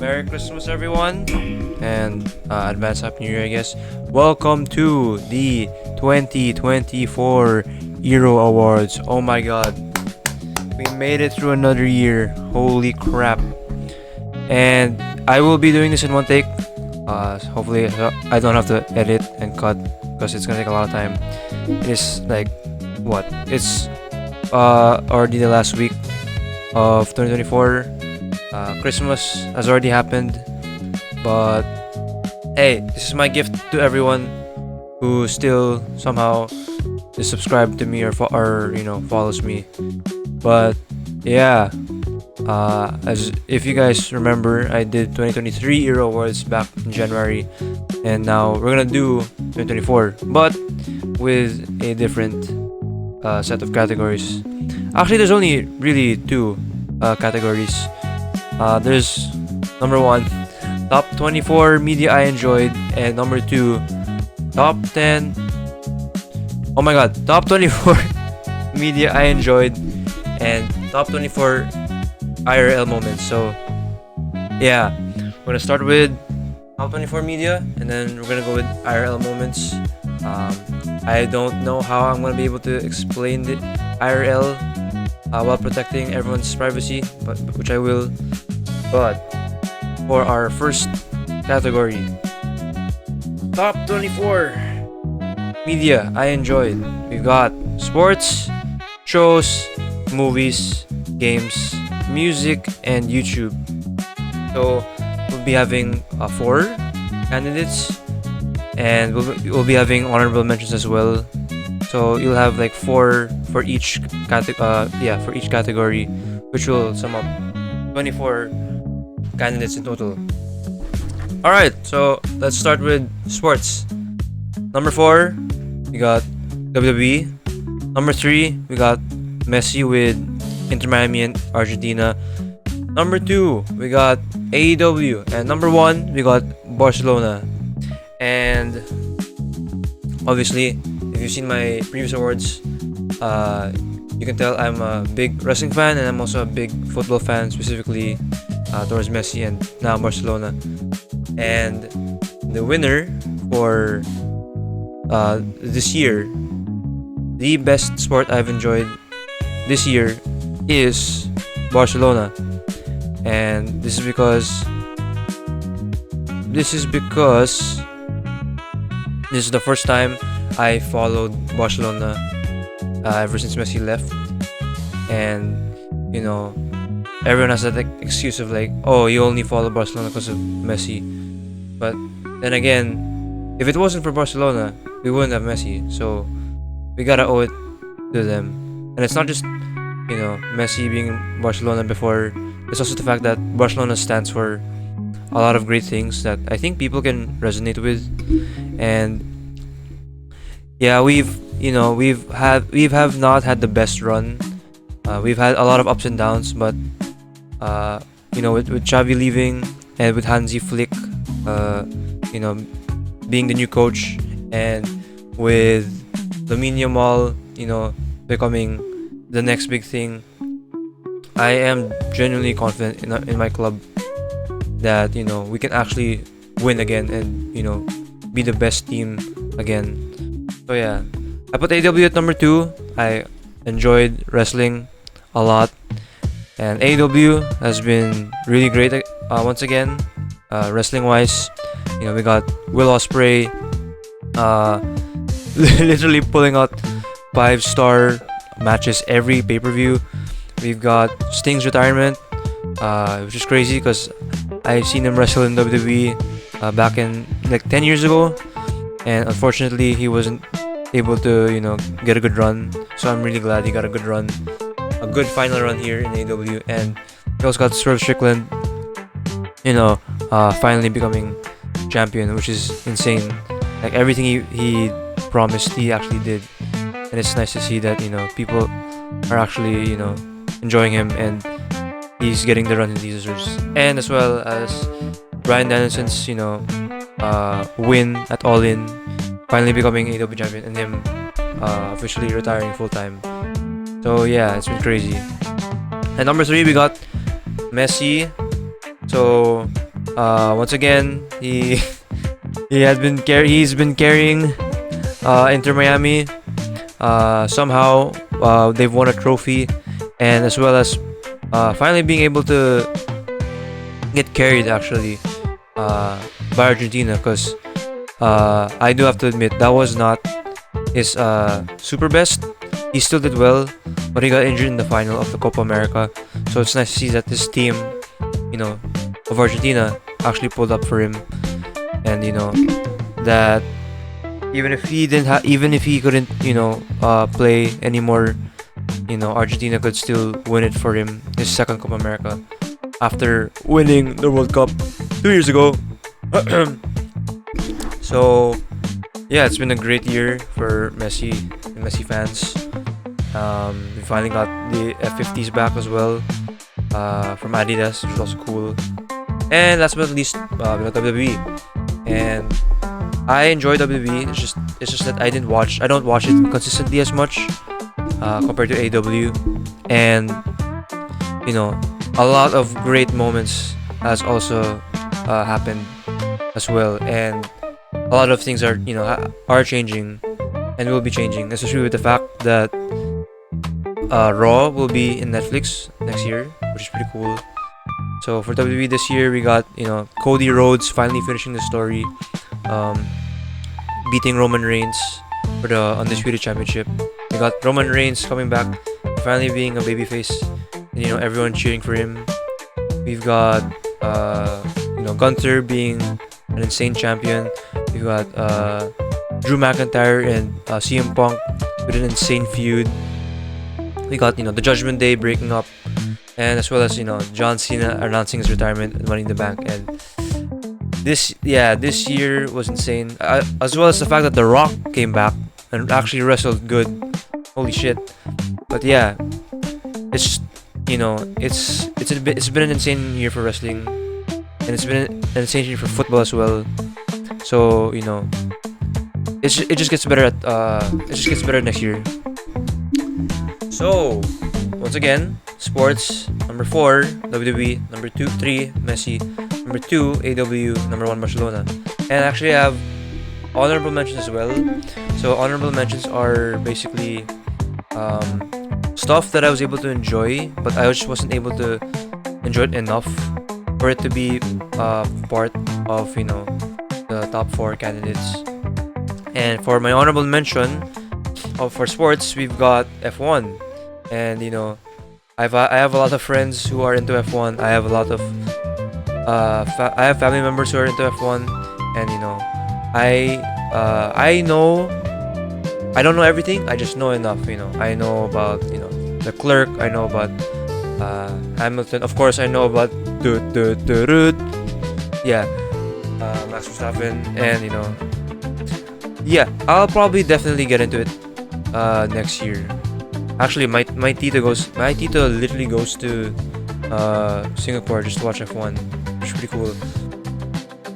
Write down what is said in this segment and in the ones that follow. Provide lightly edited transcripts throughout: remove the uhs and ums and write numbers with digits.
Merry Christmas, everyone, and advance Happy New Year, I guess. Welcome to the 2024 IRO Awards. Oh my god, we made it through another year. Holy crap. And I will be doing this in one take. Hopefully, I don't have to edit and cut because it's gonna take a lot of time. It's like, what? It's already the last week of 2024. Christmas has already happened, but hey, this is my gift to everyone who still somehow is subscribed to me or follows me. But yeah, as if you guys remember, I did 2023 IRO Awards back in January, and now we're gonna do 2024, but with a different set of categories. Actually, there's only really two categories. There's number 1, top 24 media I enjoyed, and number 2, top 10. Oh my god, top 24 media I enjoyed, and top 24 IRL moments. So yeah, we're gonna start with top 24 media, and then we're gonna go with IRL moments. I don't know how I'm gonna be able to explain the IRL while protecting everyone's privacy, but which I will. But for our first category, top 24 media I enjoyed, we've got sports, shows, movies, games, music, and YouTube. So we'll be having 4 candidates, and we'll be having honorable mentions as well. So you'll have like 4 for each category, which will sum up 24 candidates in total. Alright, so let's start with sports. Number 4, we got WWII. Number 3, we got Messi with Inter Miami and Argentina. Number 2, we got AEW. And number 1, we got Barcelona. And obviously, if you've seen my previous awards, you can tell I'm a big wrestling fan, and I'm also a big football fan, specifically towards Messi and now Barcelona. And the winner for this year, the best sport I've enjoyed this year, is Barcelona. And this is because this is the first time I followed Barcelona ever since Messi left. And everyone has that excuse of like, oh, you only follow Barcelona because of Messi. But then again, if it wasn't for Barcelona, we wouldn't have Messi. So we gotta owe it to them. And it's not just Messi being Barcelona before. It's also the fact that Barcelona stands for a lot of great things that I think people can resonate with. And yeah, we've not had the best run. We've had a lot of ups and downs, but with Xavi leaving and with Hansi Flick, being the new coach, and with Lamine Yamal, becoming the next big thing, I am genuinely confident in my club that we can actually win again and be the best team again. So yeah, I put AEW at number 2. I enjoyed wrestling a lot, and AEW has been really great once again, wrestling wise. We got Will Ospreay literally pulling out 5-star matches every pay-per-view. We've got Sting's retirement, which is crazy because I've seen him wrestle in WWE back in like 10 years ago, and unfortunately he wasn't able to get a good run. So I'm really glad he got a good run, a good final run here in AEW. And we also got Swerve Strickland, finally becoming champion, which is insane. Like everything he promised, he actually did, and it's nice to see that people are actually enjoying him, and he's getting the run he deserves. And as well as Bryan Danielson's win at All In, finally becoming AEW champion, and him officially retiring full time. So yeah, it's been crazy. And number 3, we got Messi. So Once again, he's been carrying Inter Miami. Somehow they've won a trophy, and as well as finally being able to get carried actually by Argentina, because I do have to admit that was not his super best. He still did well, but he got injured in the final of the Copa America. So it's nice to see that this team, of Argentina actually pulled up for him, and that even if he couldn't, play anymore, Argentina could still win it for him, his second Copa America after winning the World Cup 2 years ago. So yeah, it's been a great year for Messi and Messi fans. We finally got the F50s back as well from Adidas, which was also cool. And last but not least, we got WWE, and I enjoy WWE. It's just that I don't watch it consistently as much compared to AEW, and a lot of great moments has also happened as well, and a lot of things are changing and will be changing, especially with the fact that Raw will be in Netflix next year, which is pretty cool. So for WWE this year, we got Cody Rhodes finally finishing the story, beating Roman Reigns for the Undisputed Championship. We got Roman Reigns coming back, finally being a babyface, and everyone cheering for him. We've got Gunther being an insane champion. We've got Drew McIntyre and CM Punk with an insane feud. We got the Judgment Day breaking up, and as well as John Cena announcing his retirement and Money in the Bank. And this year was insane, as well as the fact that The Rock came back and actually wrestled good. Holy shit! But yeah, it's it's been an insane year for wrestling, and it's been an insane year for football as well. So it just gets better next year. So once again, sports number 4 WWE, number 3 Messi, number 2 AW, number 1 Barcelona. And actually I have honorable mentions as well. So honorable mentions are basically stuff that I was able to enjoy, but I just wasn't able to enjoy it enough for it to be part of the top 4 candidates. And for my honorable mention for sports, we've got F1, and I have a lot of friends who are into F1. I have a lot of I have family members who are into F1, and I know I don't know everything. I just know enough. I know about the Clerk. I know about Hamilton. Of course, I know about Max Verstappen, and yeah, I'll probably definitely get into it next year. Actually, my tito literally goes to Singapore just to watch F1, which is pretty cool.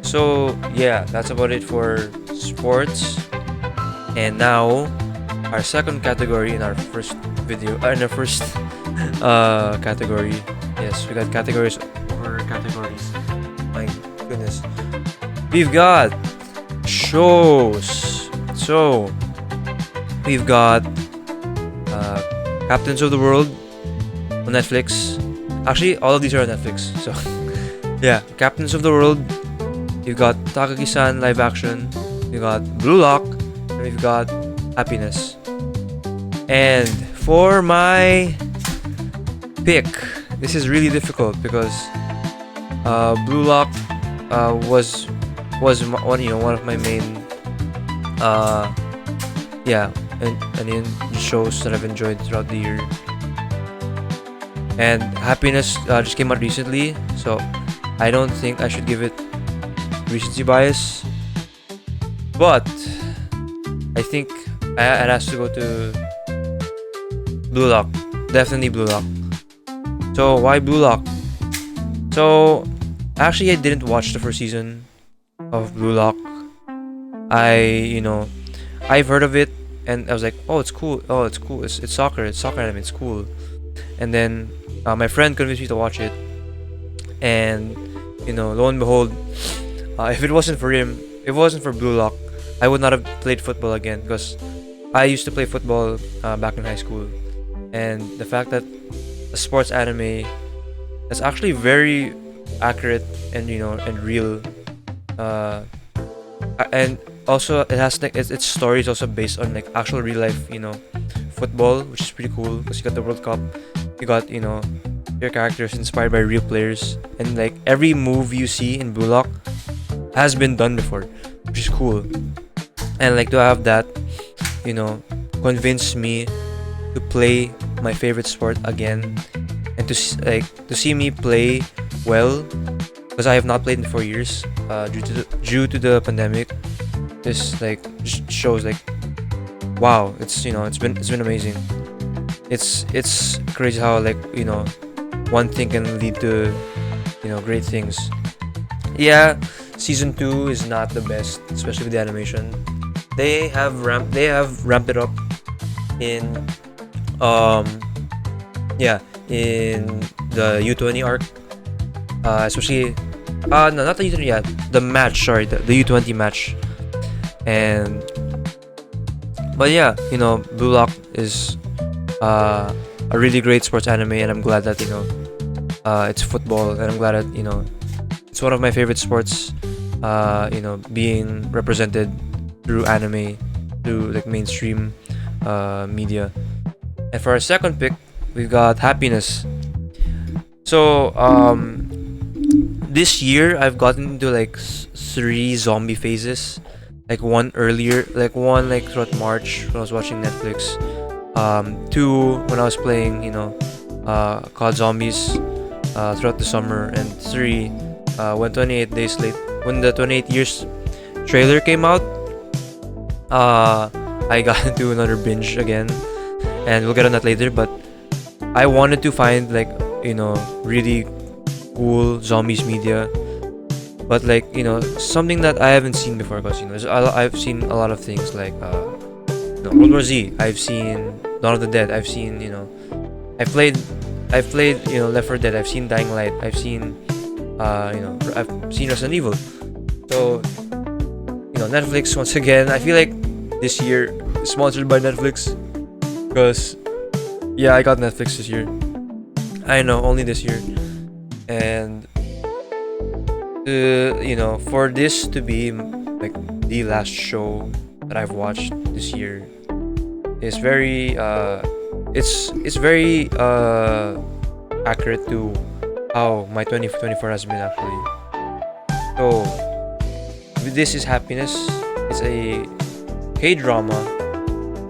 So yeah, that's about it for sports. And now our second category in our first video, in our first category. Yes, we got categories over categories. My goodness, we've got shows. So we've got Captains of the World on Netflix. Actually, all of these are on Netflix. So yeah, Captains of the World. We've got Takagi-San live action. We've got Blue Lock, and we've got Happiness. And for my pick, this is really difficult because Blue Lock was one of my main and shows that I've enjoyed throughout the year. And Happiness just came out recently, so I don't think I should give it recency bias, but I think it has to go to Blue Lock. Definitely Blue Lock. So why Blue Lock? So actually I didn't watch the first season of Blue Lock. I've heard of it, and I was like, oh, it's cool. It's soccer anime. It's cool. And then my friend convinced me to watch it, and lo and behold, if it wasn't for him, if it wasn't for Blue Lock, I would not have played football again, because I used to play football back in high school, and the fact that a sports anime that's actually very accurate and and real, uh, and also it has like its story is also based on like actual real life football, which is pretty cool because you got the World Cup, you got your characters inspired by real players, and like every move you see in Blue Lock has been done before, which is cool. And like to have that convince me to play my favorite sport again, and to see me play well, because I have not played in 4 years due to the pandemic. This like just shows like, wow, it's been amazing. It's crazy how like one thing can lead to great things. Yeah, season 2 is not the best, especially with the animation. They have ramped it up in in the U20 arc, especially no, not the U20, yeah, the match, sorry, the U20 match. And but yeah, Blue Lock is a really great sports anime, and I'm glad that it's football, and I'm glad that it's one of my favorite sports, being represented through anime, through like mainstream media. And for our second pick, we've got Happiness. So this year I've gotten into like 3 zombie phases. Like one earlier, like one like throughout March when I was watching Netflix. 2 when I was playing, COD Zombies throughout the summer, and 3 when 28 days late, when the 28 years trailer came out. I got into another binge again, and we'll get on that later. But I wanted to find like really cool zombies media, but like something that I haven't seen before, because I've seen a lot of things like World War Z. I've seen Dawn of the Dead. I've seen I've played Left 4 Dead. I've seen Dying Light. I've seen I've seen Resident Evil. So Netflix once again. I feel like this year is sponsored by Netflix, because yeah, I got Netflix this year. I know, only this year. And for this to be like the last show that I've watched this year is very it's very accurate to how my 2024 has been actually. So this is Happiness. It's a K-drama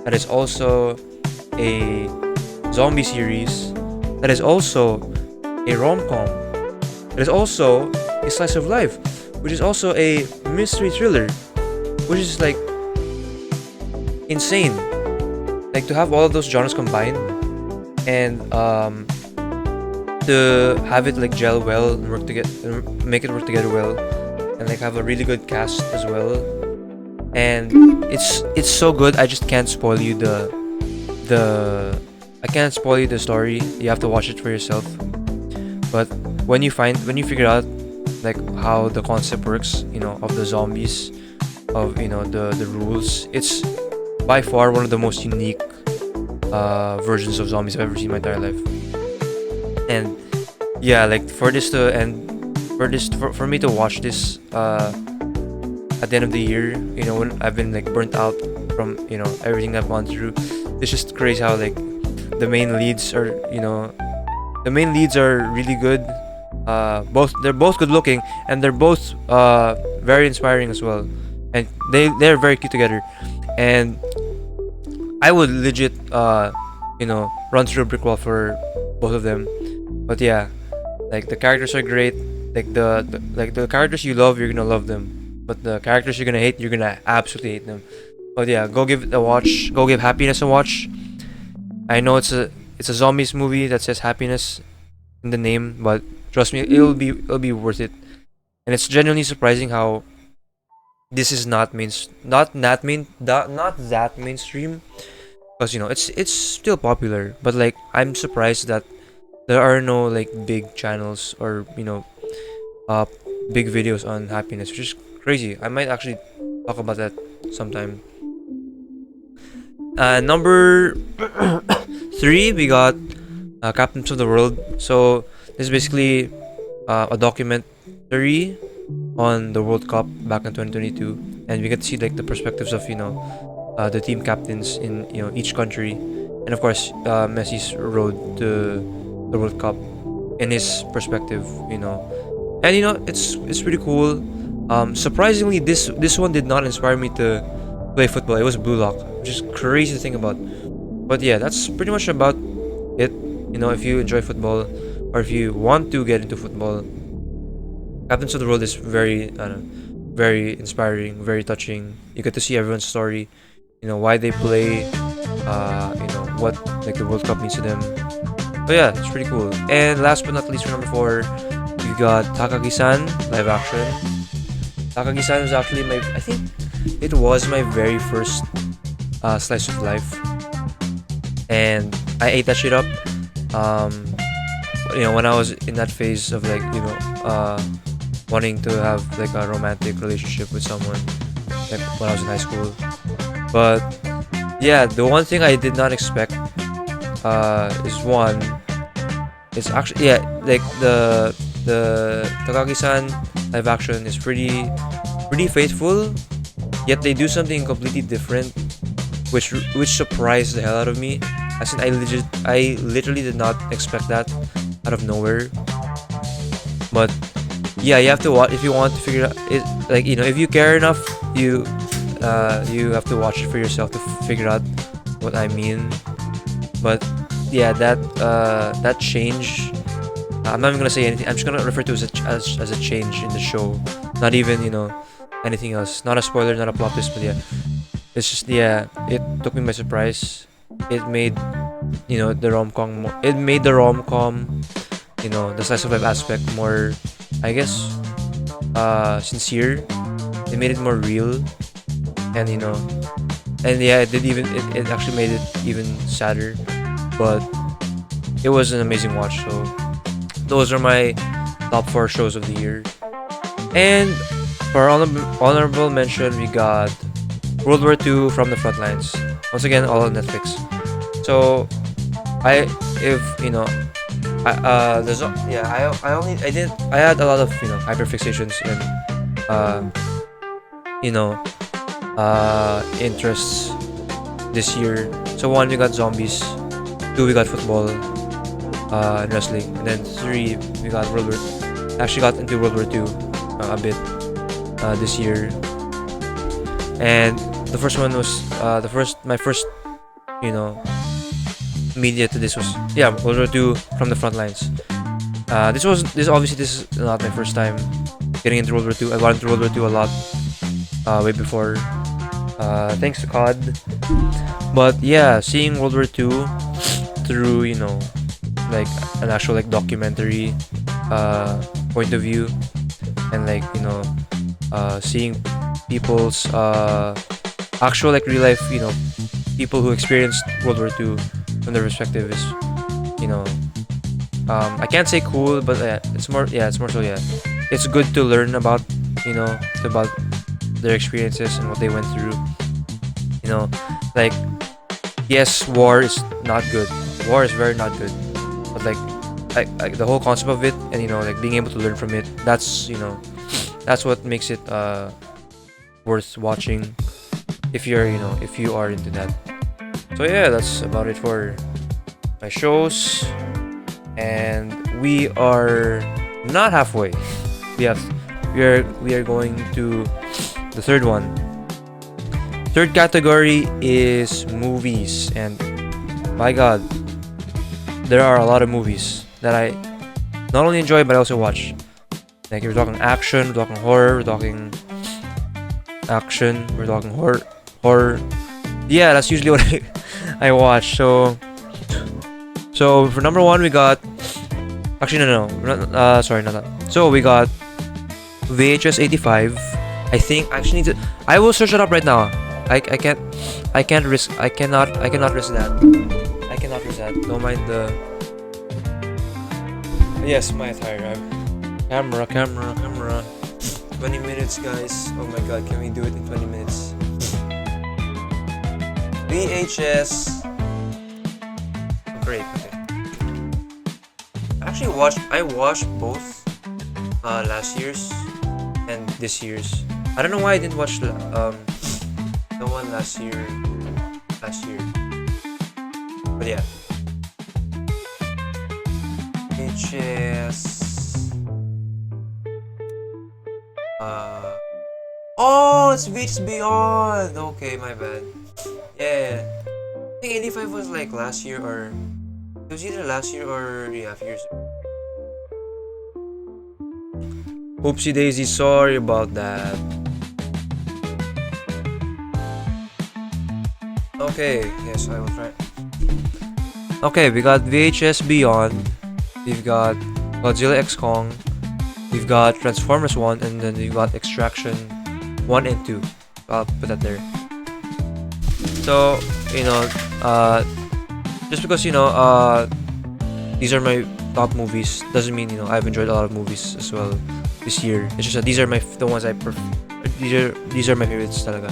that is also a zombie series, that is also a rom-com, that is also a slice of life, which is also a mystery thriller, which is like insane. Like to have all of those genres combined, and to have it like gel well and work together, make it work together well, and like have a really good cast as well. And it's so good. I just can't spoil you I can't spoil you the story. You have to watch it for yourself. But when you figure out like how the concept works, of the zombies, of the rules, it's by far one of the most unique versions of zombies I've ever seen in my entire life. And yeah, like for me to watch this at the end of the year, when I've been like burnt out from everything I've gone through, it's just crazy how like the main leads are really good. They're both good looking, and they're both very inspiring as well, and they're very cute together. And I would legit run through a brick wall for both of them. But yeah, like the characters are great. Like the characters you love, you're gonna love them, but the characters you're gonna hate, you're gonna absolutely hate them. But yeah, go give it a watch. Go give Happiness a watch. I know it's a zombies movie that says happiness in the name, but trust me, it'll be worth it. And it's genuinely surprising how this is not that mainstream, because it's still popular, but like I'm surprised that there are no like big channels or big videos on happiness, which is crazy. I might actually talk about that sometime. Number 3, we got Captains of the World. So this is basically a documentary on the World Cup back in 2022, and we get to see like the perspectives of the team captains in each country, and of course Messi's road to the World Cup in his perspective, and it's pretty cool. Surprisingly, this one did not inspire me to play football. It was Blue Lock, which is crazy to think about. But yeah, that's pretty much about it. If you enjoy football or if you want to get into football, Captains of the World is very, very inspiring, very touching. You get to see everyone's story, why they play, what like the World Cup means to them. But yeah, it's pretty cool. And last but not least, for number 4, we got Takagi-San live action. Takagi-San was actually I think it was my very first slice of life, and I ate that shit up. When I was in that phase of like wanting to have like a romantic relationship with someone, like when I was in high school. But yeah, the one thing I did not expect it's actually like the Takagi-san live action is pretty faithful, yet they do something completely different, which surprised the hell out of me. As in, I literally did not expect that out of nowhere. But yeah, you have to watch if you want to figure it out. Like if you care enough, you have to watch it for yourself to figure out what I mean. But yeah, that change. I'm not even gonna say anything. I'm just gonna refer to it as a change in the show. Not even anything else. Not a spoiler, not a plot twist, but yeah, it's just it took me by surprise. It made the rom-com. It made the rom-com, the slice of life aspect more, I guess, sincere. It made it more real, and yeah, it actually made it even sadder. But it was an amazing watch. So those are my top 4 shows of the year. And for honorable mention, we got World War II from the Frontlines. Once again, all on Netflix. So I had a lot of hyperfixations and interests this year. So 1, we got zombies. 2, we got football and wrestling, and then 3, we got World War. Actually got into World War II a bit this year, and the first one was my first media to this was World War II from the Frontlines. This is not my first time getting into World War II. I got into World War II a lot way before, thanks to COD. But yeah, seeing World War II through like an actual like documentary point of view, and like seeing people's actual like real life people who experienced World War II from their perspective is I can't say cool, but it's more so it's good to learn about about their experiences and what they went through. Like, yes, war is not good. War is very not good, but like the whole concept of it, and like being able to learn from it, that's that's what makes it worth watching if you are into that. So yeah, that's about it for my shows, and we are not halfway. We are going to the third one. Third category is movies, and my god, there are a lot of movies that I not only enjoy but I also watch. Like, if we're talking action, we're talking horror, we're talking action, we're talking horror. Yeah, that's usually what I watch. So for number 1, we got sorry, not that. So we got VHS 85. I think I actually need to. I will search it up right now. I cannot risk that. I cannot risk that. Don't mind the. Yes, my attire. Camera. 20 minutes, guys. Oh my god, can we do it in 20 minutes? VHS. Oh, great, okay. I watched both last year's and this year's. I don't know why I didn't watch the one last year. But yeah. VHS. Oh, it's VHS Beyond. Okay, my bad. Yeah. I think 85 was like last year, or it was either last year or yeah, a few years ago. Oopsie daisy, sorry about that. Okay, yes, I will try. Okay, we got VHS Beyond, we've got Godzilla X Kong, we've got Transformers 1, and then we've got Extraction 1 and 2. I'll put that there. So, you know, just because, you know, these are my top movies doesn't mean, you know, I've enjoyed a lot of movies as well this year. It's just that these are the ones I prefer. These are my favorites talaga.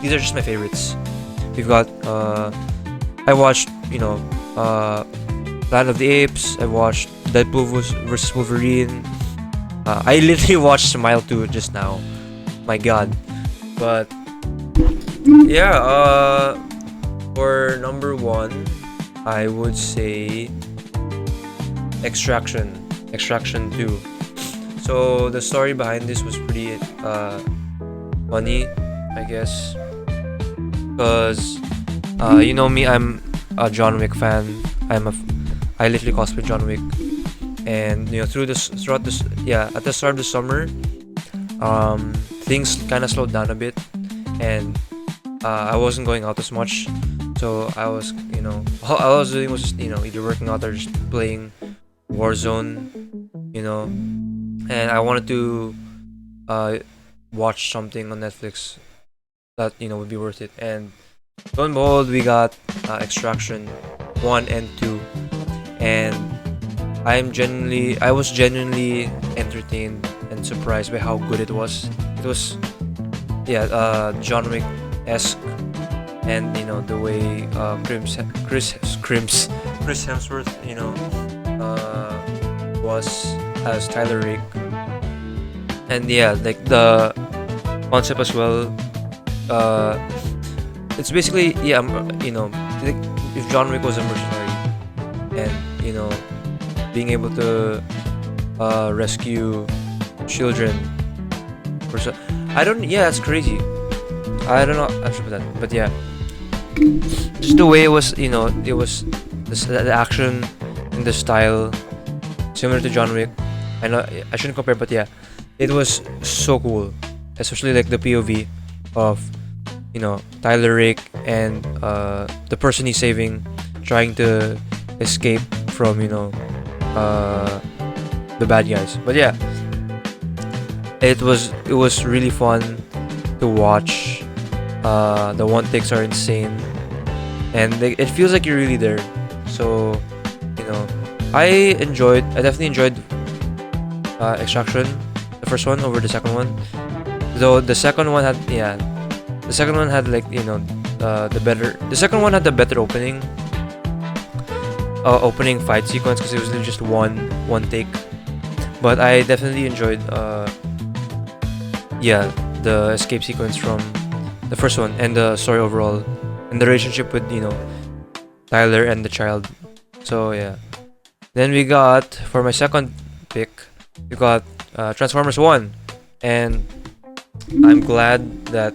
These are just my favorites. We've got I watched, you know, Planet of the Apes. I watched Deadpool vs Wolverine. I literally watched Smile 2 just now. My god. But yeah, for number 1, I would say Extraction 2. So the story behind this was pretty funny, I guess, because you know me, I'm a John Wick fan. I literally cosplay John Wick, and you know, throughout this, yeah, at the start of the summer, things kind of slowed down a bit, and I wasn't going out as much, so I was, you know, all I was doing was just, you know, either working out or just playing Warzone, you know, and I wanted to watch something on Netflix that, you know, would be worth it, and lo and behold, we got Extraction 1 and 2, and I was genuinely entertained and surprised by how good it was. It was, yeah, John Wick-esque, and you know, the way Chris Hemsworth, you know, was as Tyler Rake, and yeah, like the concept as well. It's basically, yeah, you know, like if John Wick was a mercenary, and you know, being able to rescue children. Yeah, that's crazy. I don't know actually for that, but yeah, just the way it was, you know, it was the action and the style similar to John Wick. I know I shouldn't compare, but yeah, it was so cool, especially like the POV of, you know, Tyler Rake and the person he's saving, trying to escape from, you know, the bad guys. But yeah, it was really fun to watch. The one takes are insane, and it feels like you're really there. So, you know, I definitely enjoyed Extraction, the first one, over the second one. Though the second one had like, you know, the second one had the better opening fight sequence, because it was literally just one take. But I definitely enjoyed the escape sequence from the first one, and the story overall, and the relationship with, you know, Tyler and the child. So yeah. Then we got, for my second pick, we got Transformers 1, and I'm glad that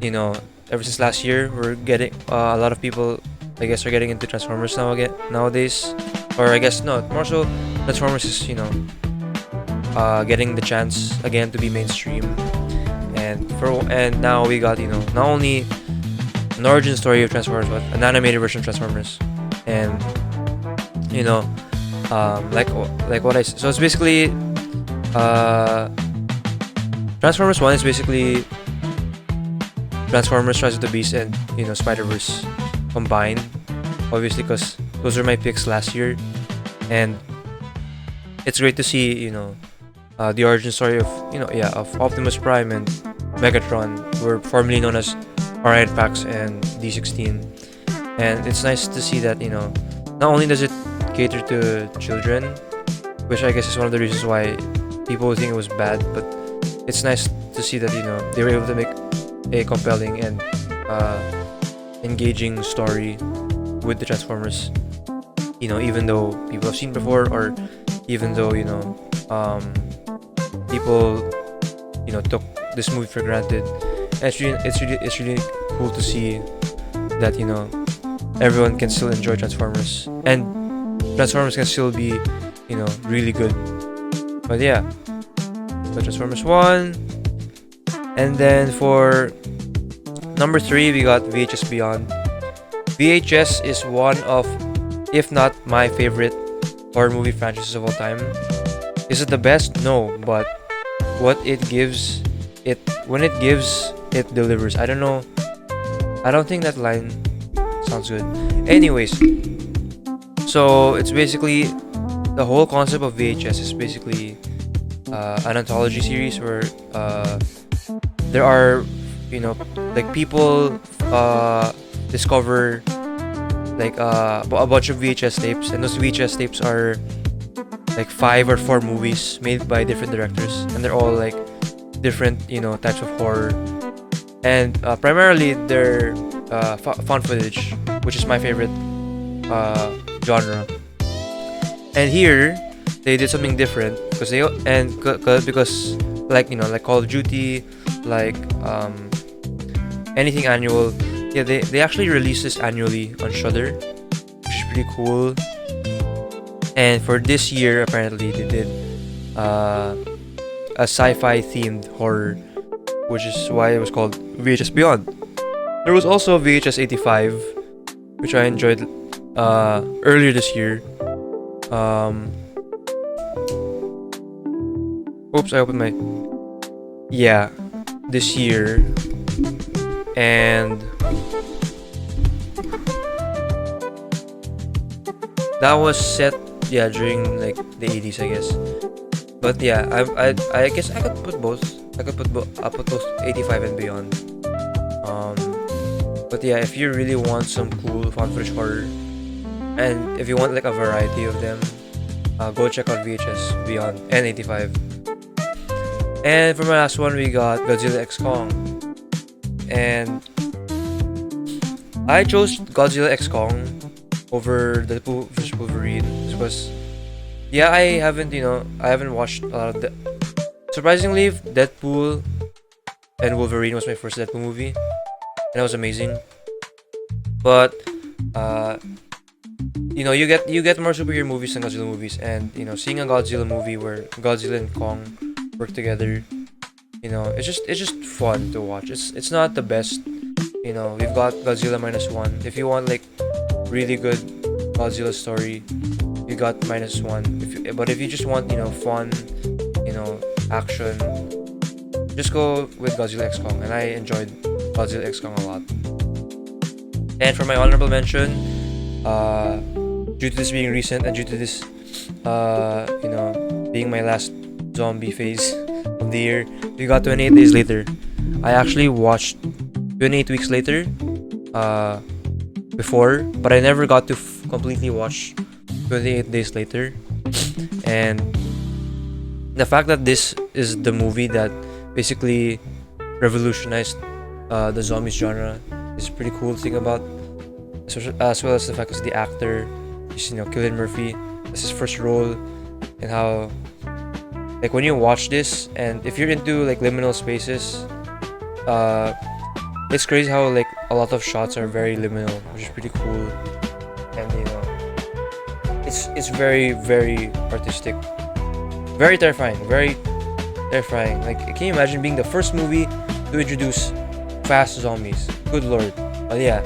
you know, ever since last year, we're getting a lot of people, I guess, are getting into Transformers nowadays, or I guess no, more so Transformers is, you know, getting the chance again to be mainstream, and now we got, you know, not only an origin story of Transformers, but an animated version of Transformers, and you know, like what I so it's basically Transformers 1 is basically Transformers Rise of the Beast and, you know, Spider-Verse combined, obviously, because those were my picks last year, and it's great to see, you know, the origin story of of Optimus Prime and Megatron, were formerly known as Orion Pax and D16. And it's nice to see that not only does it cater to children, which I guess is one of the reasons why people think it was bad, but it's nice to see that they were able to make a compelling and engaging story with the Transformers. Even though people have seen before, or even though people took this movie for granted. And it's really cool to see that everyone can still enjoy Transformers, and Transformers can still be really good. But yeah, so Transformers 1. And then for number 3, we got VHS Beyond. VHS is one of, if not my favorite horror movie franchises of all time. Is it the best? No, but when it gives, it delivers. I don't know. I don't think that line sounds good. Anyways, so it's basically, the whole concept of VHS is basically an anthology series where there are like people discover like a bunch of VHS tapes, and those VHS tapes are like 5 or 4 movies made by different directors, and they're all like different types of horror, and primarily they're found footage, which is my favorite genre. And here they did something different because because like Call of Duty, like anything annual, they actually release this annually on Shudder, which is pretty cool. And for this year, apparently they did a sci-fi themed horror, which is why it was called VHS Beyond. There was also VHS 85, which I enjoyed earlier this year. Oops, I opened my... Yeah, this year. And that was set during like the 80s, I guess. But yeah, I guess I could put both. I put both 85 and Beyond. But yeah, if you really want some cool found footage horror, and if you want like a variety of them, go check out VHS Beyond and 85. And for my last one, we got Godzilla x Kong. And I chose Godzilla x Kong over Deadpool vs Wolverine because I haven't watched a lot of the... Surprisingly, Deadpool and Wolverine was my first Deadpool movie, and it was amazing. But you get more superhero movies than Godzilla movies, and seeing a Godzilla movie where Godzilla and Kong work together, it's just fun to watch. It's not the best. We've got Godzilla -1. If you want like really good Godzilla story, you got -1. But if you just want fun, action, just go with Godzilla x Kong. And I enjoyed Godzilla x Kong a lot. And for my honorable mention, due to this being recent and due to this being my last zombie phase of the year, we got 28 Days Later. I actually watched 28 Weeks Later before, but I never got to completely watch 28 Days Later. And the fact that this is the movie that basically revolutionized the zombies genre is pretty cool to think about, as well as the fact that the actor is Cillian Murphy. This is his first role, and how like when you watch this, and if you're into like liminal spaces, it's crazy how like a lot of shots are very liminal, which is pretty cool. And it's very, very artistic, very terrifying. Like, can you imagine being the first movie to introduce fast zombies? Good lord. But yeah,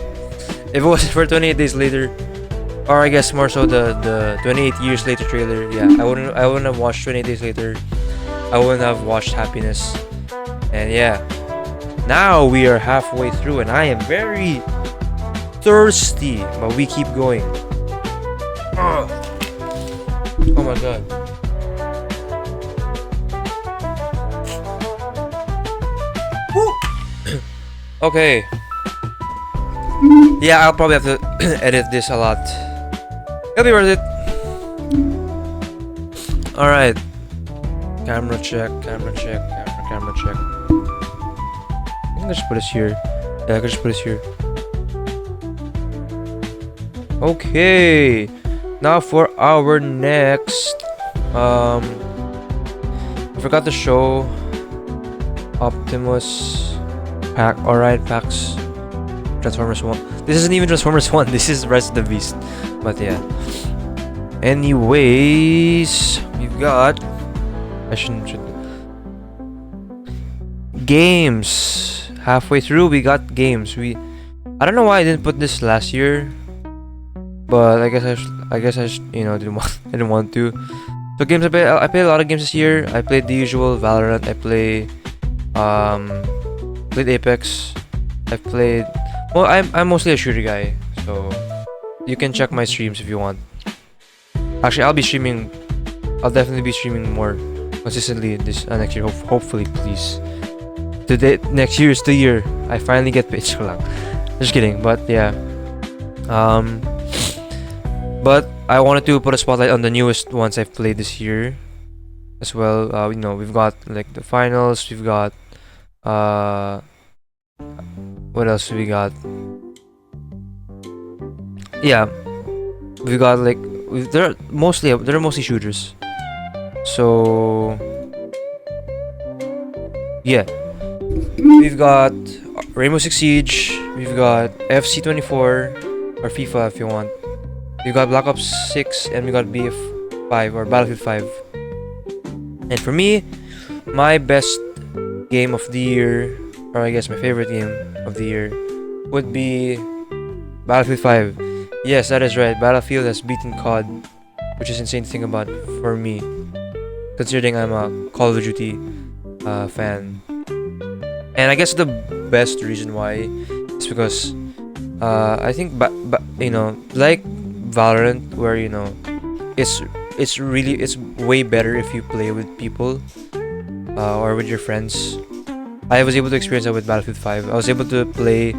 if it wasn't for 28 Days Later, or I guess more so the 28 Years Later trailer, I wouldn't have watched 28 Days Later. I wouldn't have watched Happiness. And yeah, now we are halfway through, and I am very thirsty, but we keep going. Oh my god. Okay. Yeah, I'll probably have to edit this a lot. It'll be worth it. Alright. Camera check, camera check, camera check. I think I just put this here. Yeah, I could just put this here. Okay. Now for our next I forgot to show Optimus Pack. Alright, packs. Transformers 1. This isn't even Transformers 1, this is Rise of the Beast. But yeah. Anyways, we've got games. Halfway through we got games. I don't know why I didn't put this last year, but I guess I you know didn't want to. So games I played a lot of games this year. I played the usual Valorant. I played Apex. I played, well, I'm mostly a shooter guy, so you can check my streams if you want. Actually, I'll definitely be streaming more consistently this next year. Hopefully, please. Next year is the year I finally get paid. Just kidding, but yeah. But I wanted to put a spotlight on the newest ones I've played this year as well. You know, we've got like the finals. We've got what else we got? Yeah, we got like they're mostly shooters. So yeah, we've got Rainbow Six Siege. We've got FC24 or FIFA if you want. We got Black Ops 6 and we got BF5 or Battlefield 5. And for me, my best game of the year, or I guess my favorite game of the year, would be Battlefield 5. Yes, that is right. Battlefield has beaten COD, which is insane to think about for me, considering I'm a Call of Duty fan. And I guess the best reason why is because I think you know, like Valorant, where you know it's way better if you play with people or with your friends. I was able to experience that with Battlefield 5. I was able to play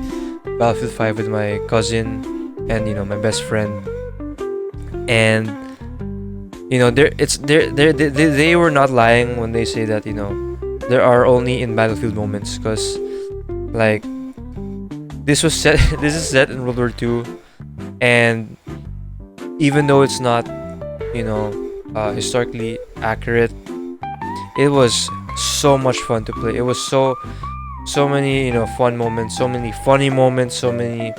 Battlefield 5 with my cousin and you know my best friend, and you know they were not lying when they say that you know there are only in Battlefield moments, because like this is set in World War II, and even though it's not, you know, historically accurate, it was so much fun to play. It was so many, you know, fun moments, so many funny moments, so many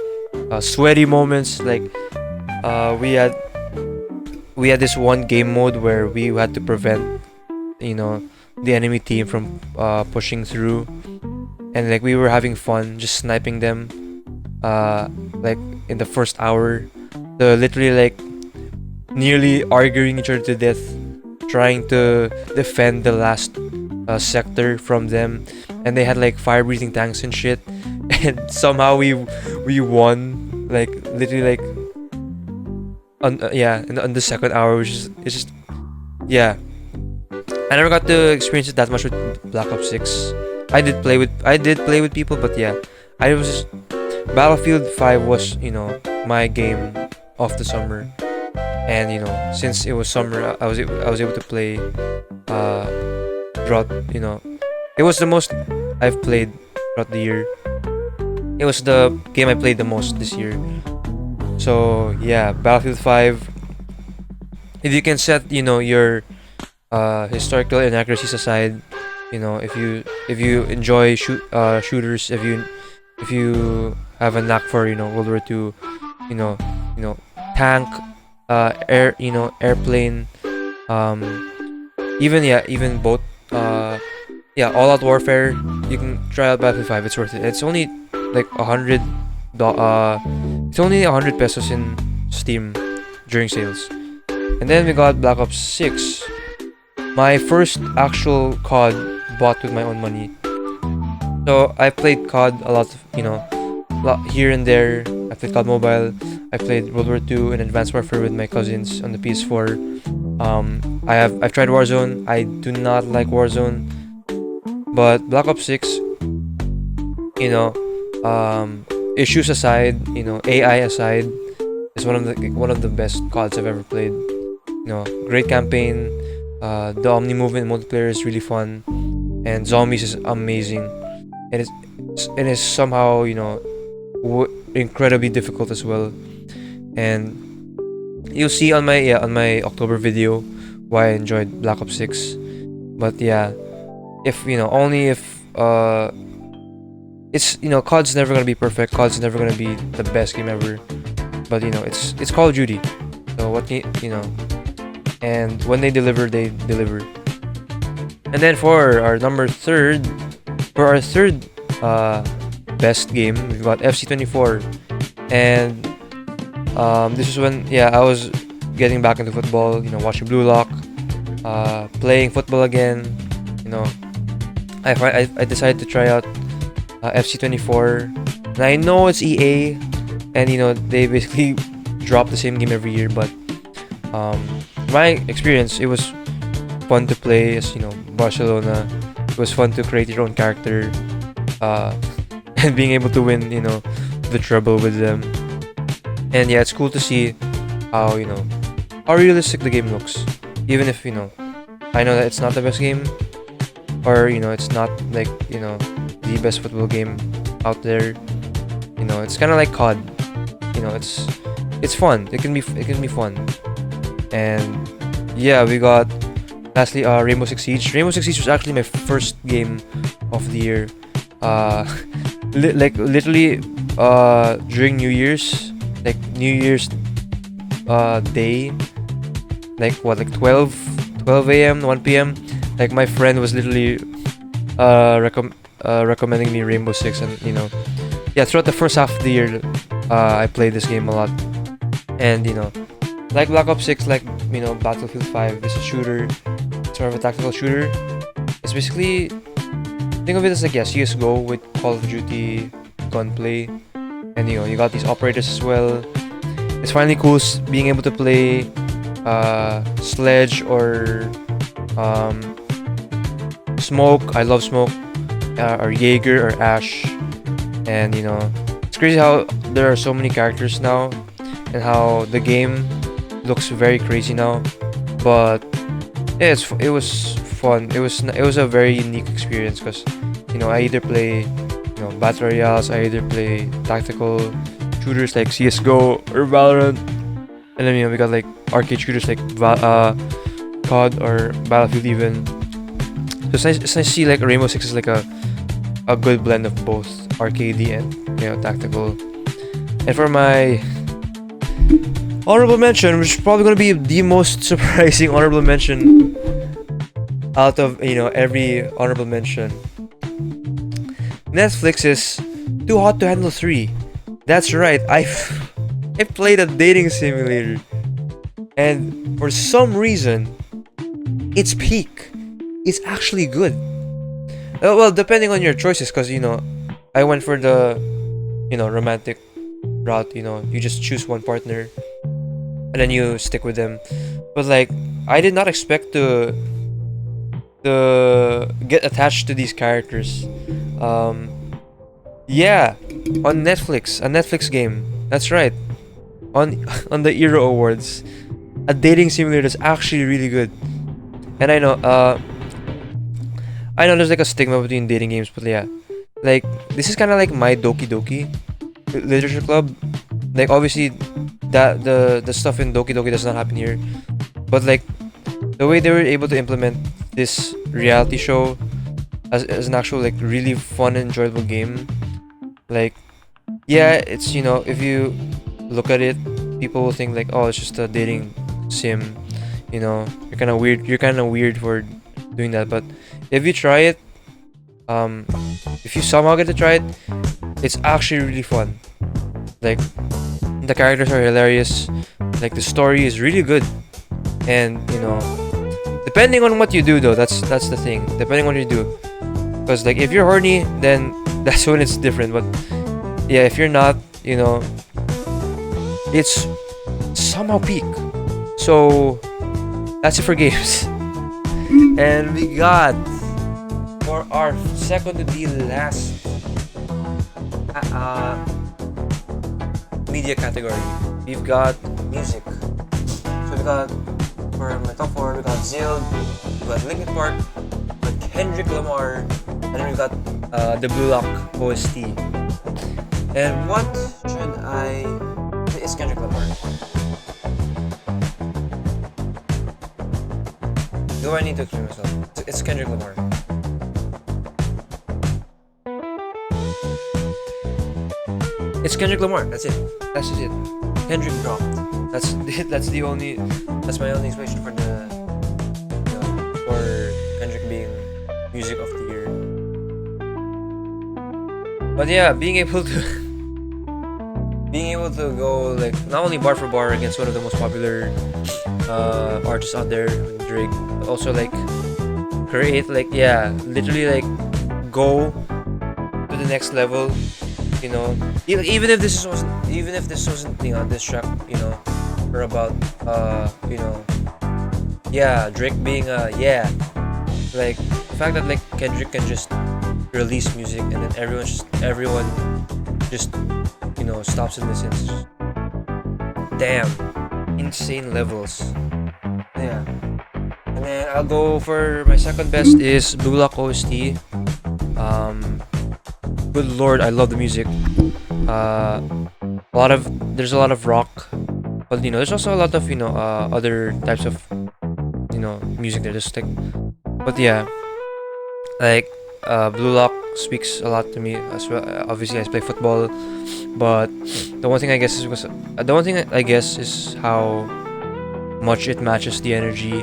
sweaty moments. Like we had this one game mode where we had to prevent, you know, the enemy team from pushing through, and like we were having fun just sniping them like in the first hour. Literally like nearly arguing each other to death, trying to defend the last sector from them, and they had like fire breathing tanks and shit, and somehow we won, like literally like on the second hour, which is it's just yeah. I never got to experience it that much with Black Ops 6. I did play with people, but yeah, Battlefield 5 was, you know, my game of the summer, and you know since it was summer, I was able to play throughout, you know, it was the most I've played throughout the year. It was the game I played the most this year. So yeah, Battlefield 5. If you can set, you know, your historical inaccuracies aside, you know, if you enjoy shooters, if you have a knack for, you know, World War II, you know, tank, airplane, even boat, all out warfare, you can try out Battlefield 5. It's worth it. It's only like it's only 100 pesos in Steam during sales. And then we got Black Ops 6, my first actual COD bought with my own money. So I played COD a lot, you know, here and there. I played COD Mobile. I played World War II and Advanced Warfare with my cousins on the PS4. I've tried Warzone. I do not like Warzone, but Black Ops 6, you know, issues aside, AI aside, is one of the best CODs I've ever played. Great campaign. The Omni movement multiplayer is really fun, and zombies is amazing, and it is somehow incredibly difficult as well. And you'll see on my October video why I enjoyed Black Ops 6. But yeah, if only if it's COD's never gonna be perfect. COD's never gonna be the best game ever. But it's Call of Duty. So what and when they deliver, they deliver. And then for our third best game, we've got FC24. And this is when I was getting back into football, watching Blue Lock, playing football again. I decided to try out FC24. And I know it's EA, and they basically drop the same game every year, but my experience, it was fun to play as Barcelona. It was fun to create your own character, and being able to win the treble with them. And yeah, it's cool to see how how realistic the game looks, even if I know that it's not the best game, or it's not like the best football game out there. It's kind of like COD. It's fun. It can be fun. And yeah, we got lastly Rainbow Six Siege. Rainbow Six Siege was actually my first game of the year. Literally during New Year's day, like 12 a.m. 1 p.m. Like my friend was literally recommending me Rainbow Six, and throughout the first half of the year, I played this game a lot. And like Black Ops 6, like Battlefield 5, it's a shooter. It's more of a tactical shooter. It's basically, think of it as like CS:GO with Call of Duty gunplay, and you got these operators as well. It's finally cool being able to play Sledge or Smoke. I love Smoke, or Jaeger or Ash. And it's crazy how there are so many characters now, and how the game looks very crazy now. But yeah, it was fun. It was a very unique experience, because I either play battle royales, I either play tactical shooters like CS:GO or Valorant, and then we got like arcade shooters like COD or Battlefield even. So it's nice to see like Rainbow Six is like a good blend of both arcadey and tactical. And for my honorable mention, which is probably gonna be the most surprising honorable mention out of every honorable mention, Netflix's Too Hot to Handle 3. That's right, I played a dating simulator, and for some reason, its peak is actually good. Well, depending on your choices, because I went for the romantic route. You just choose one partner and then you stick with them. But like, I did not expect to get attached to these characters. Yeah, on Netflix, a Netflix game. That's right. On the IRO Awards, a dating simulator is actually really good. And I know there's like a stigma between dating games, but yeah, like this is kind of like my Doki Doki Literature Club. Like obviously that the stuff in Doki Doki does not happen here, but like the way they were able to implement this reality show as an actual like really fun and enjoyable game. Like yeah, it's if you look at it, people will think like, oh, it's just a dating sim. You're kind of weird for doing that, but if you try it, if you somehow get to try it, it's actually really fun. Like the characters are hilarious, like the story is really good, and depending on what you do though, that's the thing. Depending on what you do, because like if you're horny, then that's when it's different. But yeah, if you're not, it's somehow peak. So that's it for games. And we got, for our second to the last media category, we've got music. So we got, for my top 4, we got Zild, we got Linkin Park, we got Kendrick Lamar, and then we got the Lock OST. And what should I... It's Kendrick Lamar. Do I need to explain myself? It's Kendrick Lamar. It's Kendrick Lamar. That's it. That's just it. Kendrick dropped. That's the only. That's my only explanation for for Kendrick being music of the year. But yeah, being able to go like not only bar for bar against one of the most popular artists out there, Drake, but also like create like literally like go to the next level. You know, even if this wasn't this track, or about Drake being like the fact that like Kendrick can just release music and then everyone just stops and listens. Damn, insane levels. Yeah. And then I'll go for my second best is Lock OST. Good lord, I love the music. There's a lot of rock, but there's also a lot of other types of music there. Just like, but yeah, like Blue Lock speaks a lot to me as well. Obviously, I play football, but the one thing I guess is how much it matches the energy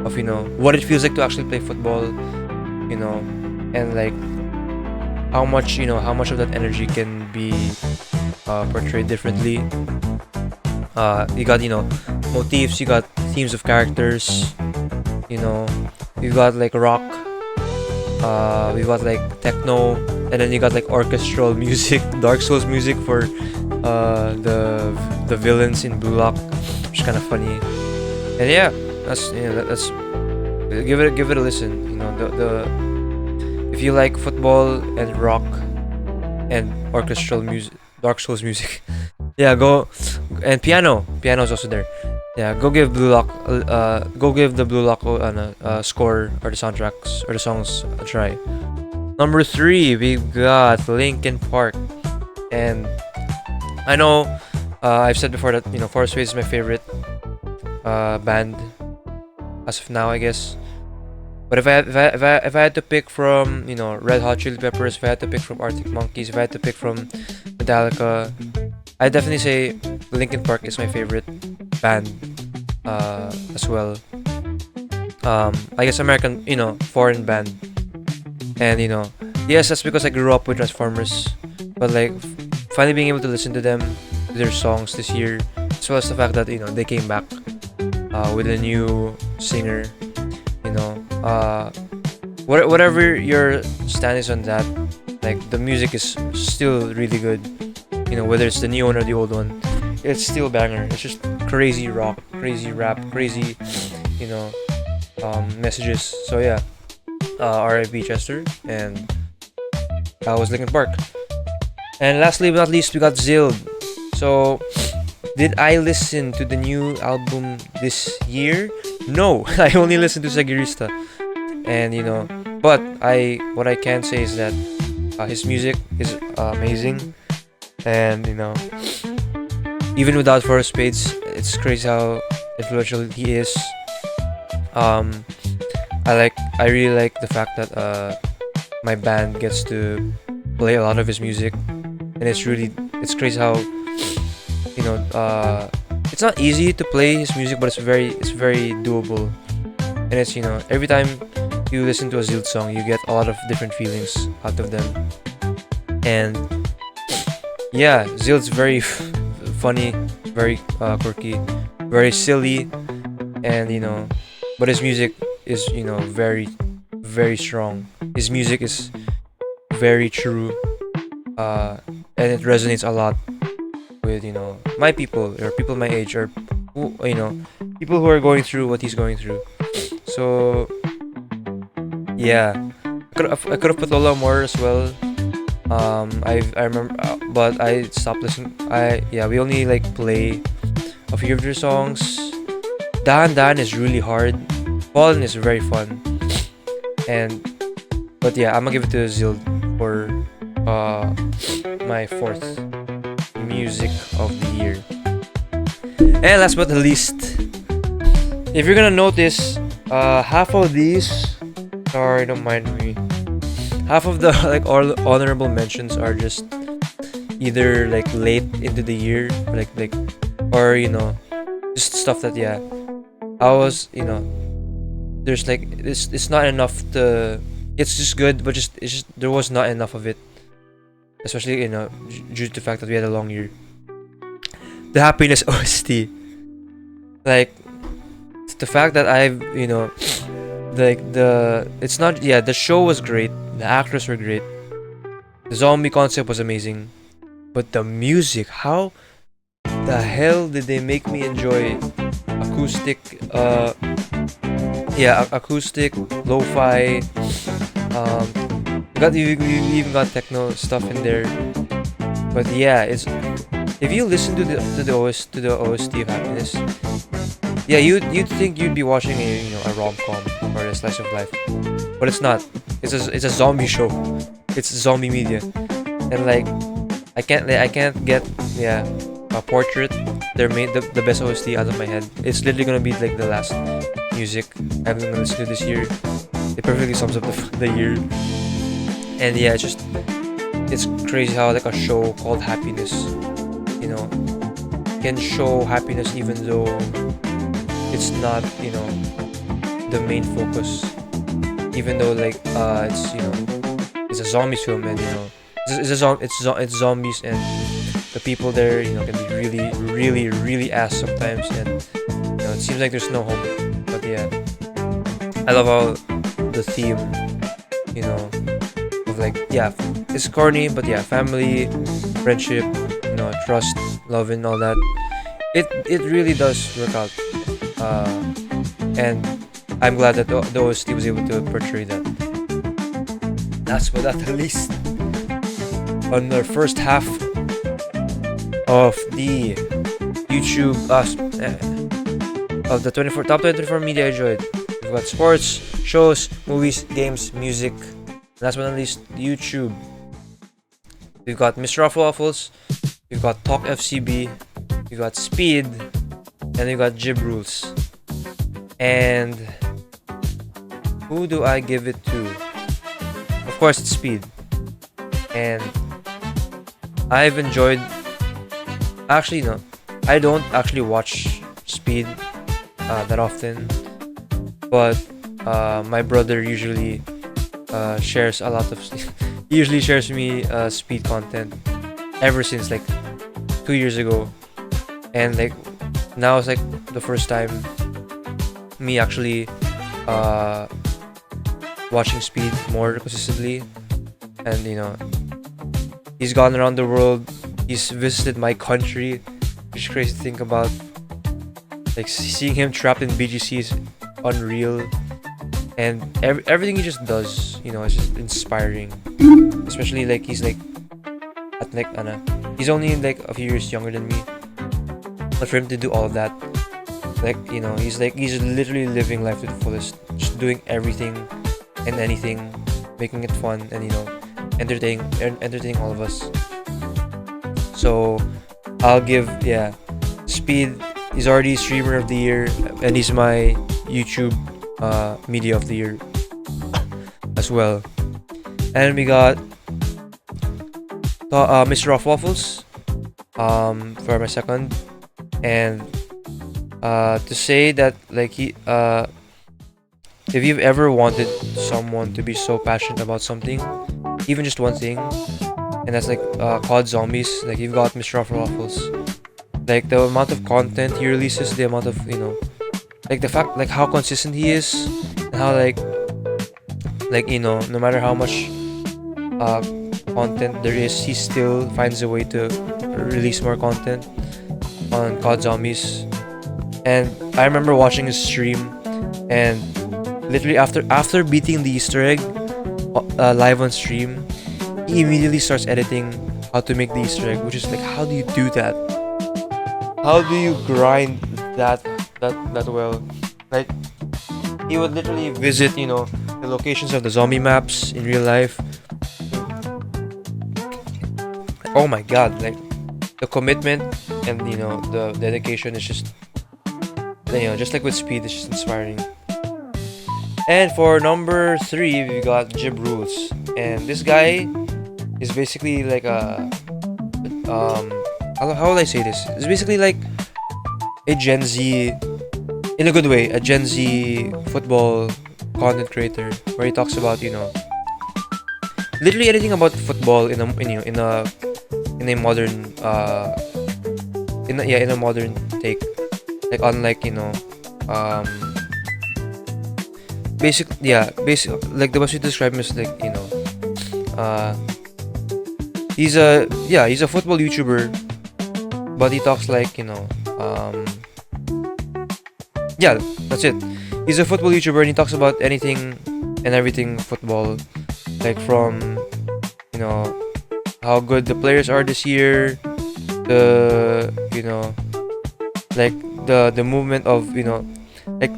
of what it feels like to actually play football, and like how much of that energy can be portrayed differently. You got motifs, you got themes of characters, you got like rock, we got like techno, and then you got like orchestral music, Dark Souls music for the villains in Blue Lock, which is kind of funny. And yeah, that's give it a listen. If you like football and rock and orchestral music, Dark Souls music, yeah, go. And piano's also there. Yeah, go give the Blue Lock score or the soundtracks or the songs a try. Number 3, we've got Linkin Park, and I know I've said before that Forest Waves is my favorite band as of now, I guess. But if I had to pick from Red Hot Chili Peppers, if I had to pick from Arctic Monkeys, if I had to pick from Metallica, I'd definitely say Linkin Park is my favorite band as well. I guess American, foreign band, and yes, that's because I grew up with Transformers. But like finally being able to listen to them, to their songs this year, as well as the fact that they came back with a new singer. Whatever your stand is on that, like the music is still really good. Whether it's the new one or the old one, it's still a banger. It's just crazy rock, crazy rap, crazy, messages. So yeah, R.I.P. Chester, and that was Linkin Park. And lastly but not least, we got Zild. So, did I listen to the new album this year? No, I only listened to Sagirista. And but what I can say is that his music is amazing, and even without Four of Spades, it's crazy how influential he is. I really like the fact that my band gets to play a lot of his music, and it's crazy how it's not easy to play his music, but it's very doable. And it's every time you listen to a Zild song, you get a lot of different feelings out of them. And yeah, Zild's very funny, very quirky, very silly, and but his music is very strong. His music is very true, and it resonates a lot with my people, or people my age, or people who are going through what he's going through. So yeah, I could have put Lola more as well, I remember, but I stopped listening. We only like play a few of their songs. Dan Dan is really hard. Fallen is very fun. And but yeah, I'm gonna give it to Zild for my fourth music of the year. And last but not least, if you're gonna notice, half of these, sorry, don't mind me. Half of the like all honorable mentions are just either like late into the year, like or just stuff that I was there's like it's not enough to. It's just good, but it's just there was not enough of it, especially due to the fact that we had a long year. The Happiness OST, like the fact that I've like it's not the show was great, the actors were great, the zombie concept was amazing, but the music, how the hell did they make me enjoy acoustic acoustic lo-fi, we even got techno stuff in there, but it's if you listen to the OST of Happiness, you'd think you'd be watching a rom-com or a slice of life, but it's not. It's a zombie show. It's zombie media, and like I can't get a Portrait. They're made the best OST out of my head. It's literally gonna be like the last music I'm gonna listen to this year. It perfectly sums up the year, and it's crazy how like a show called Happiness, can show happiness even though it's not the main focus, even though like it's a zombies film, and it's zombies, and the people there can be really really really ass sometimes, and it seems like there's no hope, but I love how the theme of like it's corny, but family, friendship, trust, love, and all that, it really does work out, and I'm glad that the OST was able to portray that. Last but not the least, on the first half of the YouTube of the top 24 media I enjoyed, we've got sports, shows, movies, games, music. Last but not least, YouTube. We've got Mr. Waffles, we've got Talk FCB, we've got Speed, and we've got Jib Rules. And who do I give it to? Of course, it's Speed. And I've enjoyed. Actually, no, I don't actually watch Speed that often, but my brother usually shares a lot of he usually shares me Speed content ever since like 2 years ago, and like now it's like the first time me actually watching Speed more consistently, and he's gone around the world, he's visited my country, which is crazy to think about. Like seeing him trapped in BGC is unreal, and everything he just does, is just inspiring. Especially like he's like at like he's only like a few years younger than me, but for him to do all of that, like he's literally living life to the fullest, just doing everything and anything, making it fun, and entertaining all of us. So I'll give Speed. He's already streamer of the year, and he's my YouTube media of the year as well. And we got Mr. Waffles for my second, and to say that like he if you've ever wanted someone to be so passionate about something, even just one thing, and that's like COD Zombies, like you've got Mr. Waffles. Like the amount of content he releases, the amount of like the fact like how consistent he is, and how like no matter how much content there is, he still finds a way to release more content on COD Zombies. And I remember watching his stream, and literally after beating the Easter egg live on stream, he immediately starts editing how to make the Easter egg, which is like, how do you do that? How do you grind that well? Like, he would literally visit, you know, the locations of the zombie maps in real life. Oh my god, like the commitment and, you know, the dedication is just, you know, just like with Speed, it's just inspiring. And for number 3, we got Jib Rules, and this guy is basically like a how will I say this? It's basically like a Gen Z, in a good way, a Gen Z football content creator, where he talks about, you know, literally anything about football in a modern in a modern take, like, unlike, you know, basic like the best way to describe him is like, you know, he's a football YouTuber, but he talks like, you know, yeah, that's it. He's a football YouTuber and he talks about anything and everything football, like from, you know, how good the players are this year, the, you know, like the movement of, you know,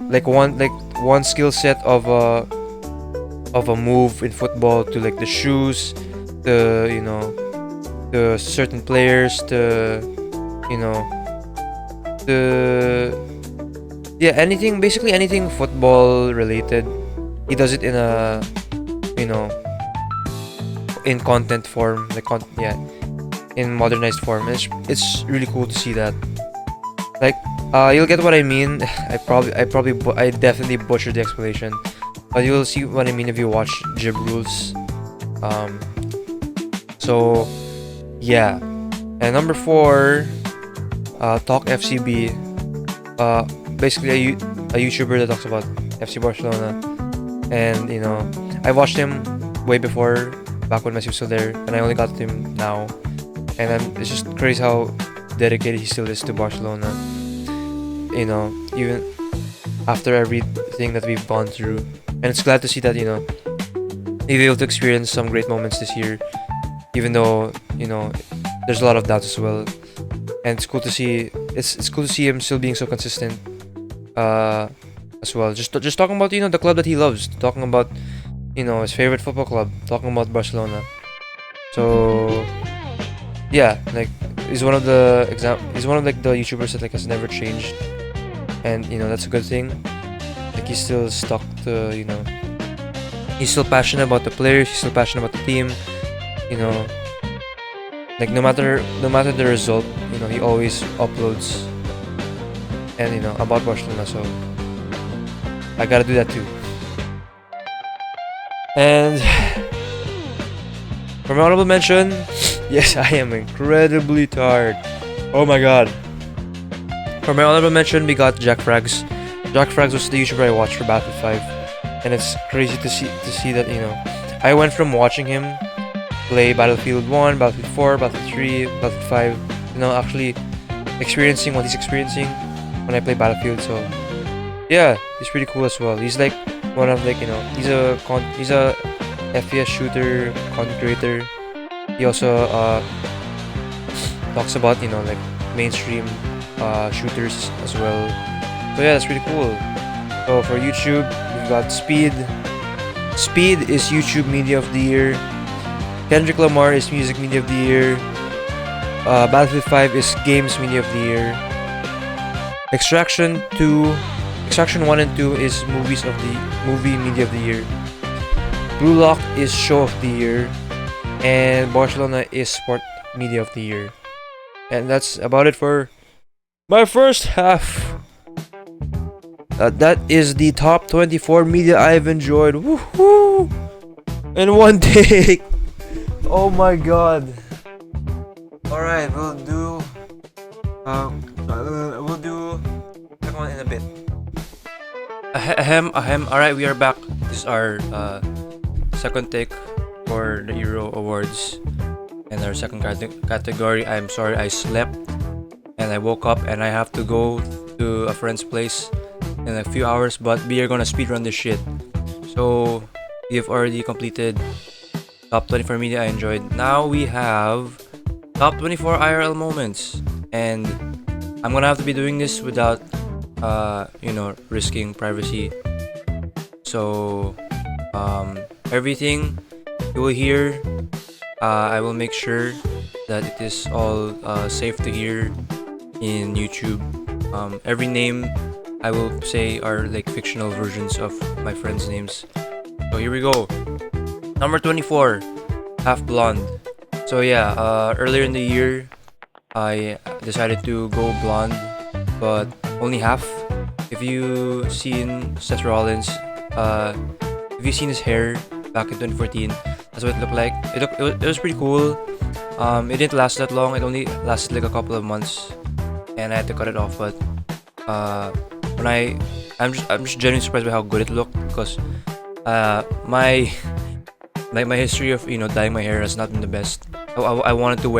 like one skill set of a move in football, to like the shoes, the, you know, the certain players, the, you know, the, yeah, anything, basically anything football related. He does it in a, you know, in content form, like in modernized form. It's really cool to see that. Like, you'll get what I mean. I definitely butchered the explanation, but you'll see what I mean if you watch Jib Rules. So yeah. And number 4, Talk FCB. Basically a YouTuber that talks about FC Barcelona, and, you know, I watched him way before, back when Messi was still there, and I only got to him now, and it's just crazy how dedicated he still is to Barcelona, you know, even after everything that we've gone through. And it's glad to see that, you know, he's able to experience some great moments this year, even though, you know, there's a lot of doubts as well. And it's cool to see him still being so consistent, as well. Just talking about, you know, the club that he loves, talking about, you know, his favorite football club, talking about Barcelona. So yeah, like, he's one of the YouTubers that, like, has never changed, and, you know, that's a good thing. Like, he's still stuck to, you know, he's still passionate about the players, he's still passionate about the team, you know, like, no matter the result, you know, he always uploads, and, you know, about Barcelona. So I gotta do that too. And for my honorable mention, yes, I am incredibly tired. Oh my god. For my honorable mention, we got Jack Frags. Jack Frags was the YouTuber I watched for Battlefield 5, and it's crazy to see that, you know, I went from watching him play Battlefield 1, Battlefield 4, Battlefield 3, Battlefield 5, you know, actually experiencing what he's experiencing when I play Battlefield. So yeah, he's pretty cool as well. He's like one of, like, you know, he's a FPS shooter content creator. He also talks about, you know, like, mainstream shooters as well. So yeah, that's pretty cool. So for YouTube, we've got Speed. Speed is YouTube Media of the Year. Kendrick Lamar is Music Media of the Year. Battlefield 5 is Games Media of the Year. Extraction 1 and 2 is Movie Media of the Year. Blue Lock is Show of the Year. And Barcelona is Sport Media of the Year. And that's about it for my first half. That is the top 24 media I've enjoyed. Woohoo! In one take. Oh my god. Alright, we'll do that one in a bit. Alright, we are back. This is our second take for the IRO Awards. And our second category, I'm sorry I slept and I woke up and I have to go to a friend's place in a few hours, but we are gonna speedrun this shit. So we've already completed top 24 media I enjoyed. Now we have top 24 IRL moments, and I'm gonna have to be doing this without risking privacy. So everything you will hear, I will make sure that it is all safe to hear in YouTube. Every name I will say are like fictional versions of my friends' names. So here we go. Number 24, half blonde. So yeah, earlier in the year, I decided to go blonde, but only half. If you seen Seth Rollins, if you seen his hair back in 2014, that's what it looked like. It was pretty cool. It didn't last that long. It only lasted like a couple of months, and I had to cut it off. But I'm just genuinely surprised by how good it looked, because my history of dyeing my hair has not been the best. I wanted to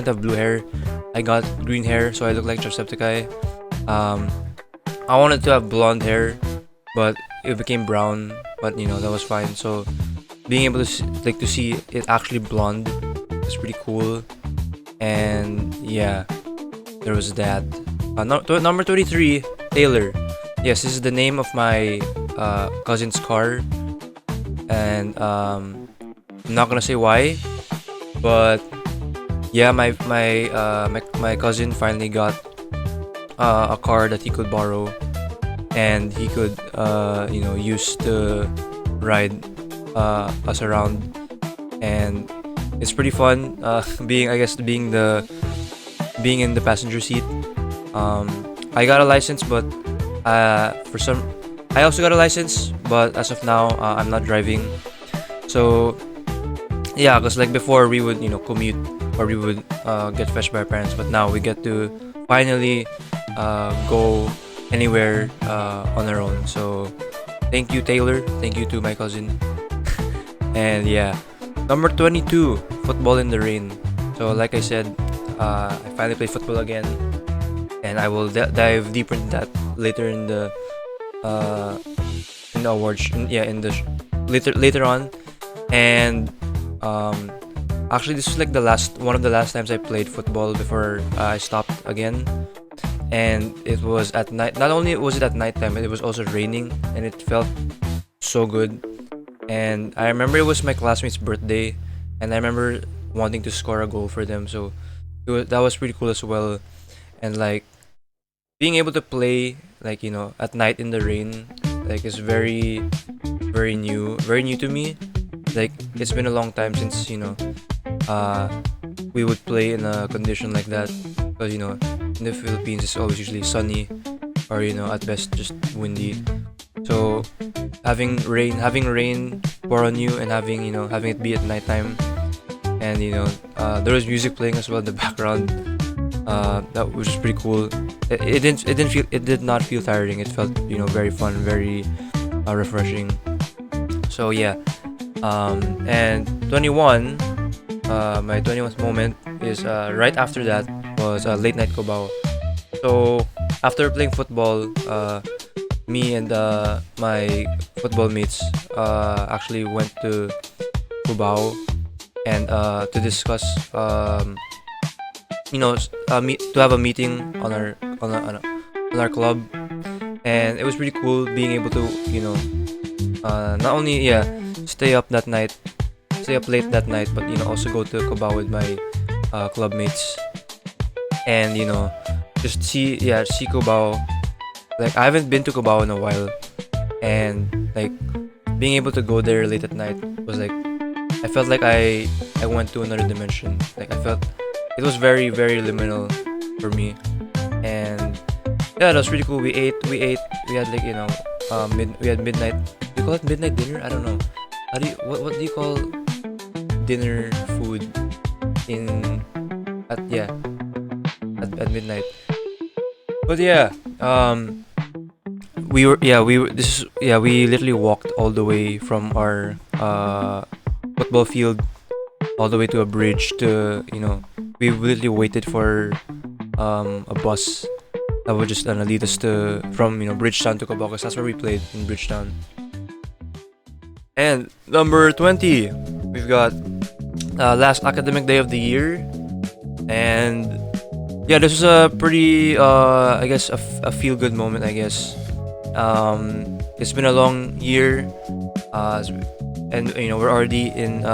have blue hair. I got green hair, so I look like Jacksepticeye. I wanted to have blonde hair, but it became brown. But that was fine. So being able to see it actually blonde was pretty cool. And yeah, there was that. Number 23, Taylor. Yes, this is the name of my cousin's car, and I'm not gonna say why, but yeah, my cousin finally got a car that he could borrow, and he could use to ride us around, and it's pretty fun being in the passenger seat. I got a license, but I also got a license, but as of now, I'm not driving. So yeah, because like before we would commute, or we would get fetched by our parents, but now we get to finally go anywhere on our own. So thank you, Taylor. Thank you to my cousin. And yeah, number 22, football in the rain. So like I said, I finally played football again, and I will dive deeper into that later in the awards. Later on. And actually, this was like one of the last times I played football before I stopped again. And it was at night. Not only was it at nighttime, but it was also raining, and it felt so good. And I remember it was my classmate's birthday, and I remember wanting to score a goal for them. So that was pretty cool as well. And like being able to play like at night in the rain, like is very new to me. Like it's been a long time since we would play in a condition like that, because in the Philippines it's always usually sunny, or at best just windy. So having rain pour on you, and having it be at nighttime, and there was music playing as well in the background, that was just pretty cool. It did not feel tiring. It felt very fun, very refreshing. So yeah. And 21, my 21th moment is right after that was late night Cubao. So after playing football, me and my football mates actually went to Cubao, and to discuss to have a meeting on our club. And it was pretty cool being able to not only stay up late that night, but also go to Cubao with my club mates, and just see Cubao. Like I haven't been to Cubao in a while, and like being able to go there late at night was like, I felt like I went to another dimension. Like I felt it was very, very liminal for me. And yeah, that was pretty cool. We ate. We had like we had midnight. Do you call it midnight dinner? I don't know. What do you call dinner food at midnight? But yeah, we literally walked all the way from our football field all the way to a bridge to we literally waited for a bus that would just lead us from Bridgetown to Cubao, because that's where we played, in Bridgetown. And number 20, we've got last academic day of the year, and yeah, this was a pretty I guess a feel good moment, I guess. It's been a long year, and we're already in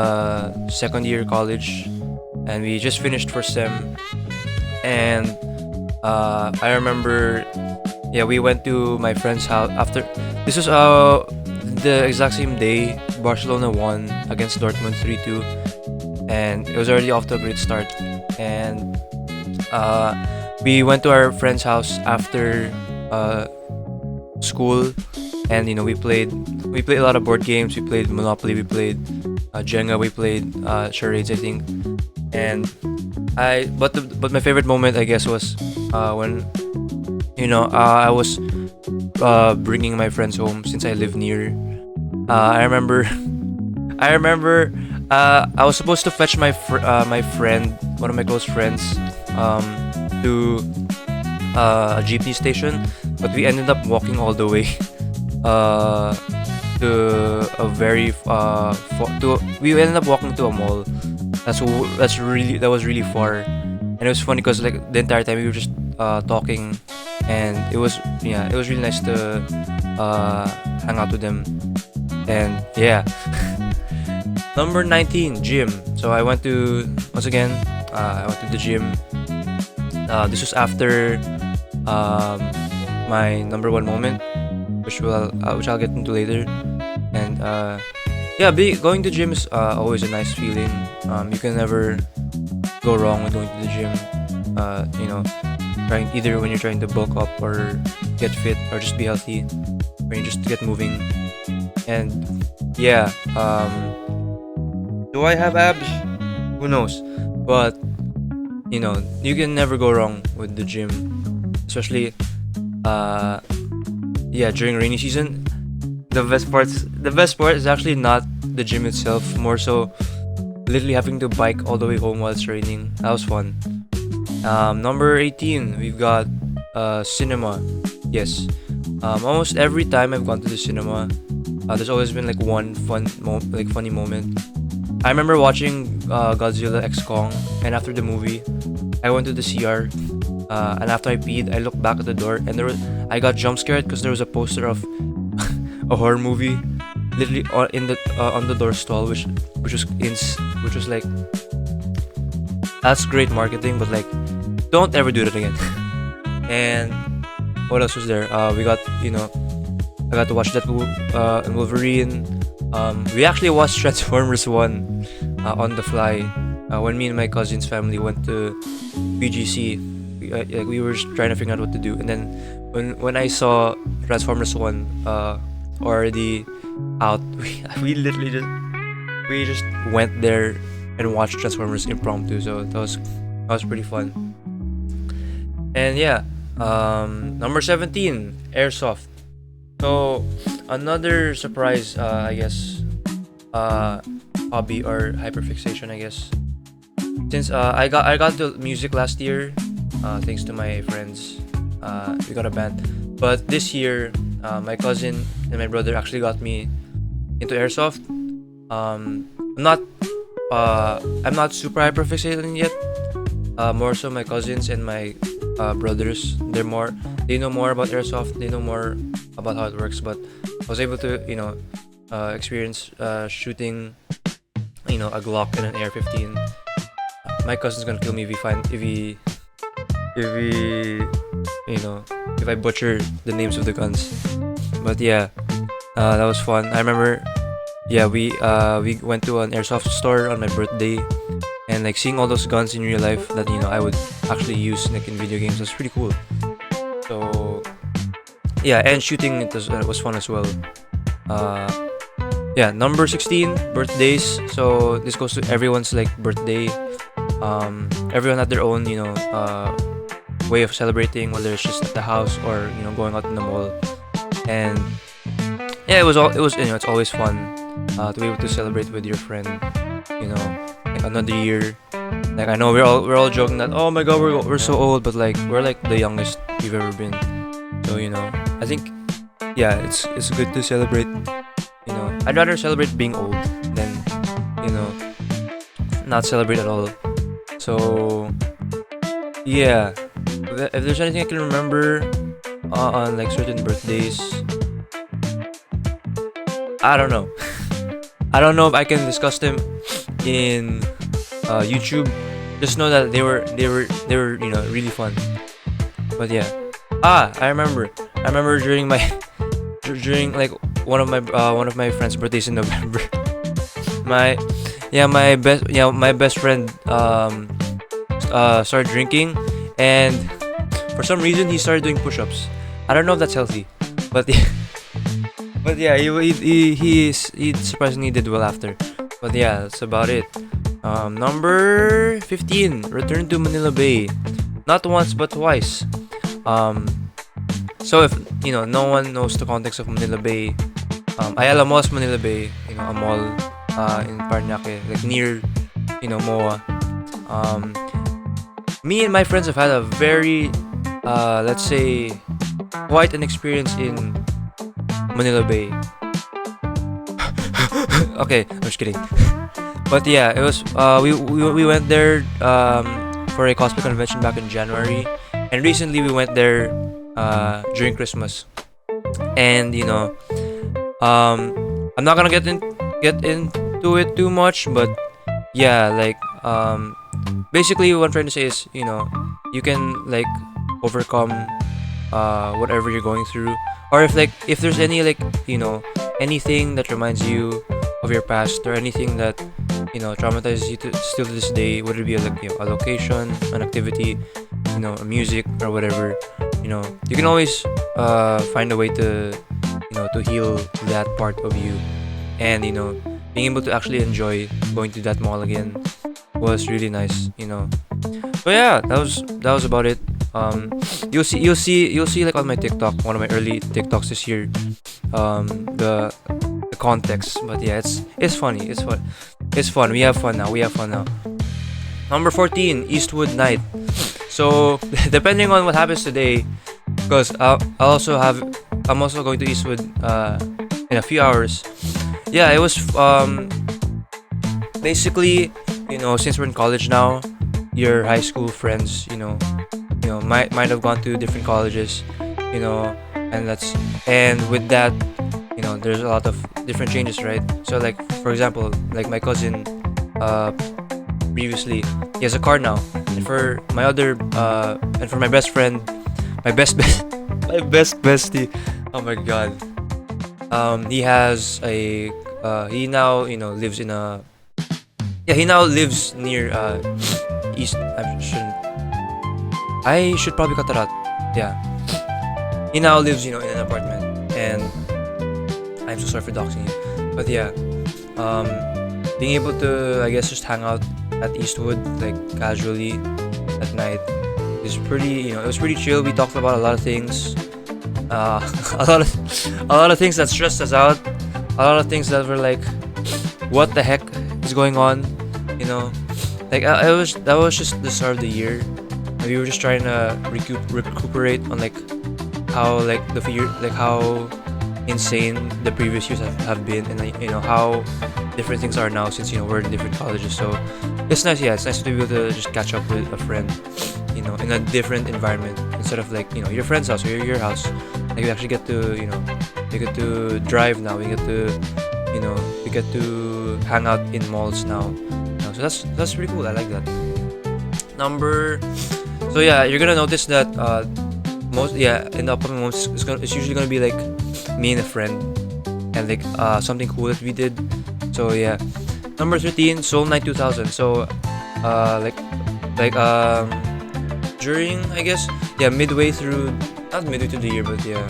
second year college, and we just finished first sem. And I remember, yeah, we went to my friend's house after. This was the exact same day Barcelona won against Dortmund 3-2, and it was already off to a great start. And we went to our friend's house after school, and we played a lot of board games. We played Monopoly, we played Jenga, we played charades, I think. And but my favorite moment, I guess, was when I was bringing my friends home since I live near. I remember I was supposed to fetch my friend, one of my close friends, to a jeepney station, but we ended up walking all the way to a very we ended up walking to a mall. That was really far, and it was funny because like the entire time we were just talking, and it was really nice to hang out with them. And yeah. Number 19, gym. So I went to I went to the gym. This was after my number one moment, which I'll get into later. And going to gym is always a nice feeling. You can never go wrong with going to the gym. Either when you're trying to bulk up or get fit or just be healthy, or you just get moving. And yeah, do I have abs? Who knows? But you can never go wrong with the gym, especially during rainy season. The best part is actually not the gym itself, more so literally having to bike all the way home while it's raining. That was fun. Number 18, we've got cinema. Yes. Almost every time I've gone to the cinema, there's always been like one funny moment. I remember watching Godzilla X Kong, and after the movie, I went to the CR, and after I peed, I looked back at the door, and I got jump scared because there was a poster of a horror movie, literally on the door stall, which was like, that's great marketing, but like, don't ever do that again. And what else was there? I got to watch Deadpool and Wolverine. We actually watched Transformers 1 on the fly when me and my cousin's family went to BGC. We were just trying to figure out what to do, and then when I saw Transformers 1 already out, we just went there and watched Transformers impromptu. So that was pretty fun. And yeah, number 17, airsoft. So another surprise, I guess, hobby or hyperfixation, I guess. Since I got the music last year, thanks to my friends, we got a band. But this year, my cousin and my brother actually got me into airsoft. I'm not super hyperfixated yet. More so my cousins and my brothers. They know more about airsoft. They know more about how it works. But I was able to experience shooting a Glock and an AR-15. My cousin's gonna kill me if I butcher the names of the guns. But yeah, that was fun. I remember, we went to an airsoft store on my birthday, and like seeing all those guns in real life that I would actually use like in video games was pretty cool. So yeah, and shooting it was fun as well. Number 16, birthdays. So this goes to everyone's like birthday. Everyone had their own way of celebrating, whether it's just at the house or going out in the mall. And yeah, it's always fun to be able to celebrate with your friend, like another year. Like I know we're all joking that, oh my god, we're so old, but like we're like the youngest we've ever been. So I think it's good to celebrate. I'd rather celebrate being old than not celebrate at all. So yeah, if there's anything I can remember on like certain birthdays, I don't know. I don't know if I can discuss them in YouTube. Just know that they were really fun. But yeah, I remember. I remember during my during like one of my friends' birthdays in November. my my best friend started drinking, and for some reason he started doing push-ups. I don't know if that's healthy, but but yeah, he surprisingly did well after. But yeah, that's about it. Number 15, return to Manila Bay, not once but twice. So if no one knows the context of Manila Bay, Ayala Mall is Manila Bay, a mall in Paranaque, like near MOA. Me and my friends have had a very let's say quite an experience in Manila Bay. Okay, I'm just kidding. But yeah, it was we went there for a cosplay convention back in January, and recently we went there during Christmas. And I'm not gonna get into it too much, but yeah, like basically what I'm trying to say is you can like overcome whatever you're going through, or if there's any anything that reminds you of your past, or anything that traumatizes you still to this day, whether it be a location, an activity, a music, or whatever. You can always find a way to to heal that part of you. And being able to actually enjoy going to that mall again was really nice. So yeah, that was about it. You'll see like on my TikTok, one of my early TikToks this year, the context. But yeah, it's funny. It's fun. We have fun now. Number 14, Eastwood night. So depending on what happens today, because I'm also going to Eastwood in a few hours. Yeah, it was basically since we're in college now, your high school friends might have gone to different colleges, and with that there's a lot of different changes, right? So like for example, like my cousin previously, he has a car now, and for my other and for my best friend, my best my best bestie, oh my god, he has a he now lives in a he now lives near east. I should probably cut that out. Yeah, he now lives in an apartment, and I'm so sorry for doxing you, but yeah, being able to, I guess, just hang out at Eastwood like casually at night is pretty, it was pretty chill. We talked about a lot of things, a lot of things that stressed us out, a lot of things that were like, what the heck is going on, like that was just the start of the year. We were just trying to recuperate on like how like how insane the previous years have been, and how different things are now since we're in different colleges. So it's nice. Yeah, it's nice to be able to just catch up with a friend in a different environment, instead of like your friend's house or your house. Like we actually get to we get to drive now, we get to we get to hang out in malls now. So that's pretty cool. I like that. So yeah, you're gonna notice that in the upcoming months it's usually gonna be like me and a friend, and like something cool that we did. So yeah, number 13, Soul Night 2000. So during, I guess, yeah, not midway through the year, but yeah,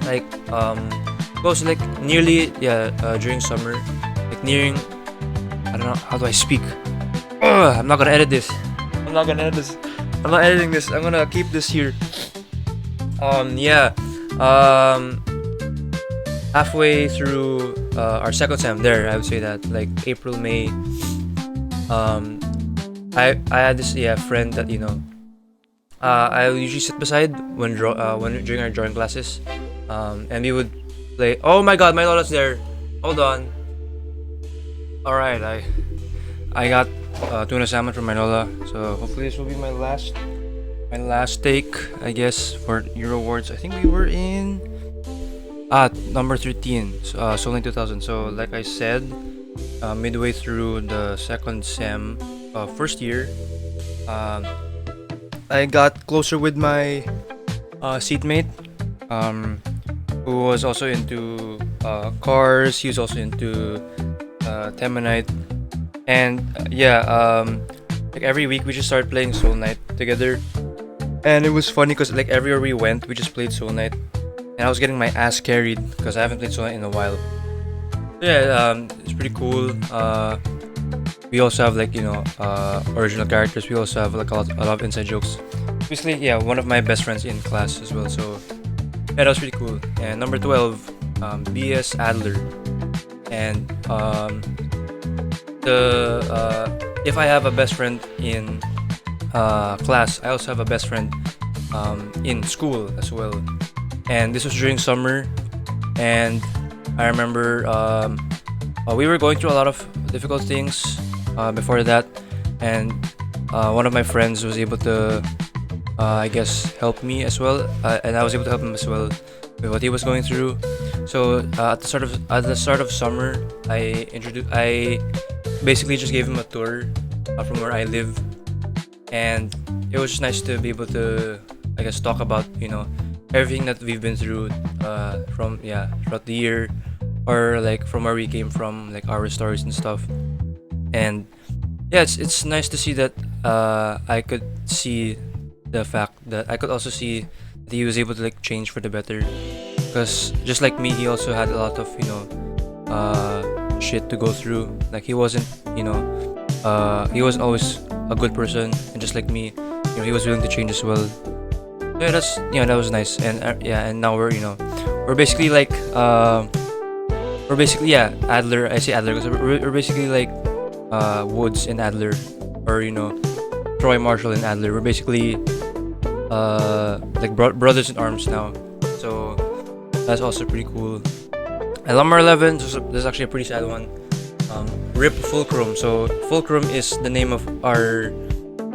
like close, like nearly, yeah, during summer, like nearing, I don't know, how do I speak? I'm not gonna edit this. I'm not editing this. I'm gonna keep this here. Yeah. Halfway through our second sem there, I would say that like April, May. I had this friend that I usually sit beside when during our drawing classes, and we would play. Oh my God, my lola's there. Hold on. All right, I got tuna salmon from Manila. So hopefully this will be my last take, I guess, for Euro Awards. I think we were in number 13, Soul 2000. So like I said, midway through the second sem, first year, um, I got closer with my seatmate, who was also into cars. He was also into Temanite, and like every week we just started playing Soul Knight together, and it was funny because like everywhere we went, we just played Soul Knight, and I was getting my ass carried because I haven't played Soul Knight in a while. It's pretty cool. We also have like original characters. We also have like a lot of inside jokes. Basically, one of my best friends in class as well. So that was pretty cool. And number 12, BS Adler. And if I have a best friend in class, I also have a best friend in school as well. And this was during summer, and I remember we were going through a lot of difficult things before that, and one of my friends was able to I guess help me as well, and I was able to help him as well with what he was going through. So at the start of summer, I basically just gave him a tour from where I live, and it was just nice to be able to, I guess, talk about everything that we've been through from throughout the year, or like from where we came from, like our stories and stuff. And it's nice to see that I could see the fact that I could also see that he was able to like change for the better, because just like me, he also had a lot of shit to go through. Like he wasn't he wasn't always a good person, and just like me, he was willing to change as well. That was nice. And and now we're basically like Adler. I say Adler because we're basically like Woods and Adler, or Troy Marshall and Adler. We're basically like brothers in arms now. So that's also pretty cool. And number 11, this is actually a pretty sad one. RIP Fulcrum. So Fulcrum is the name of our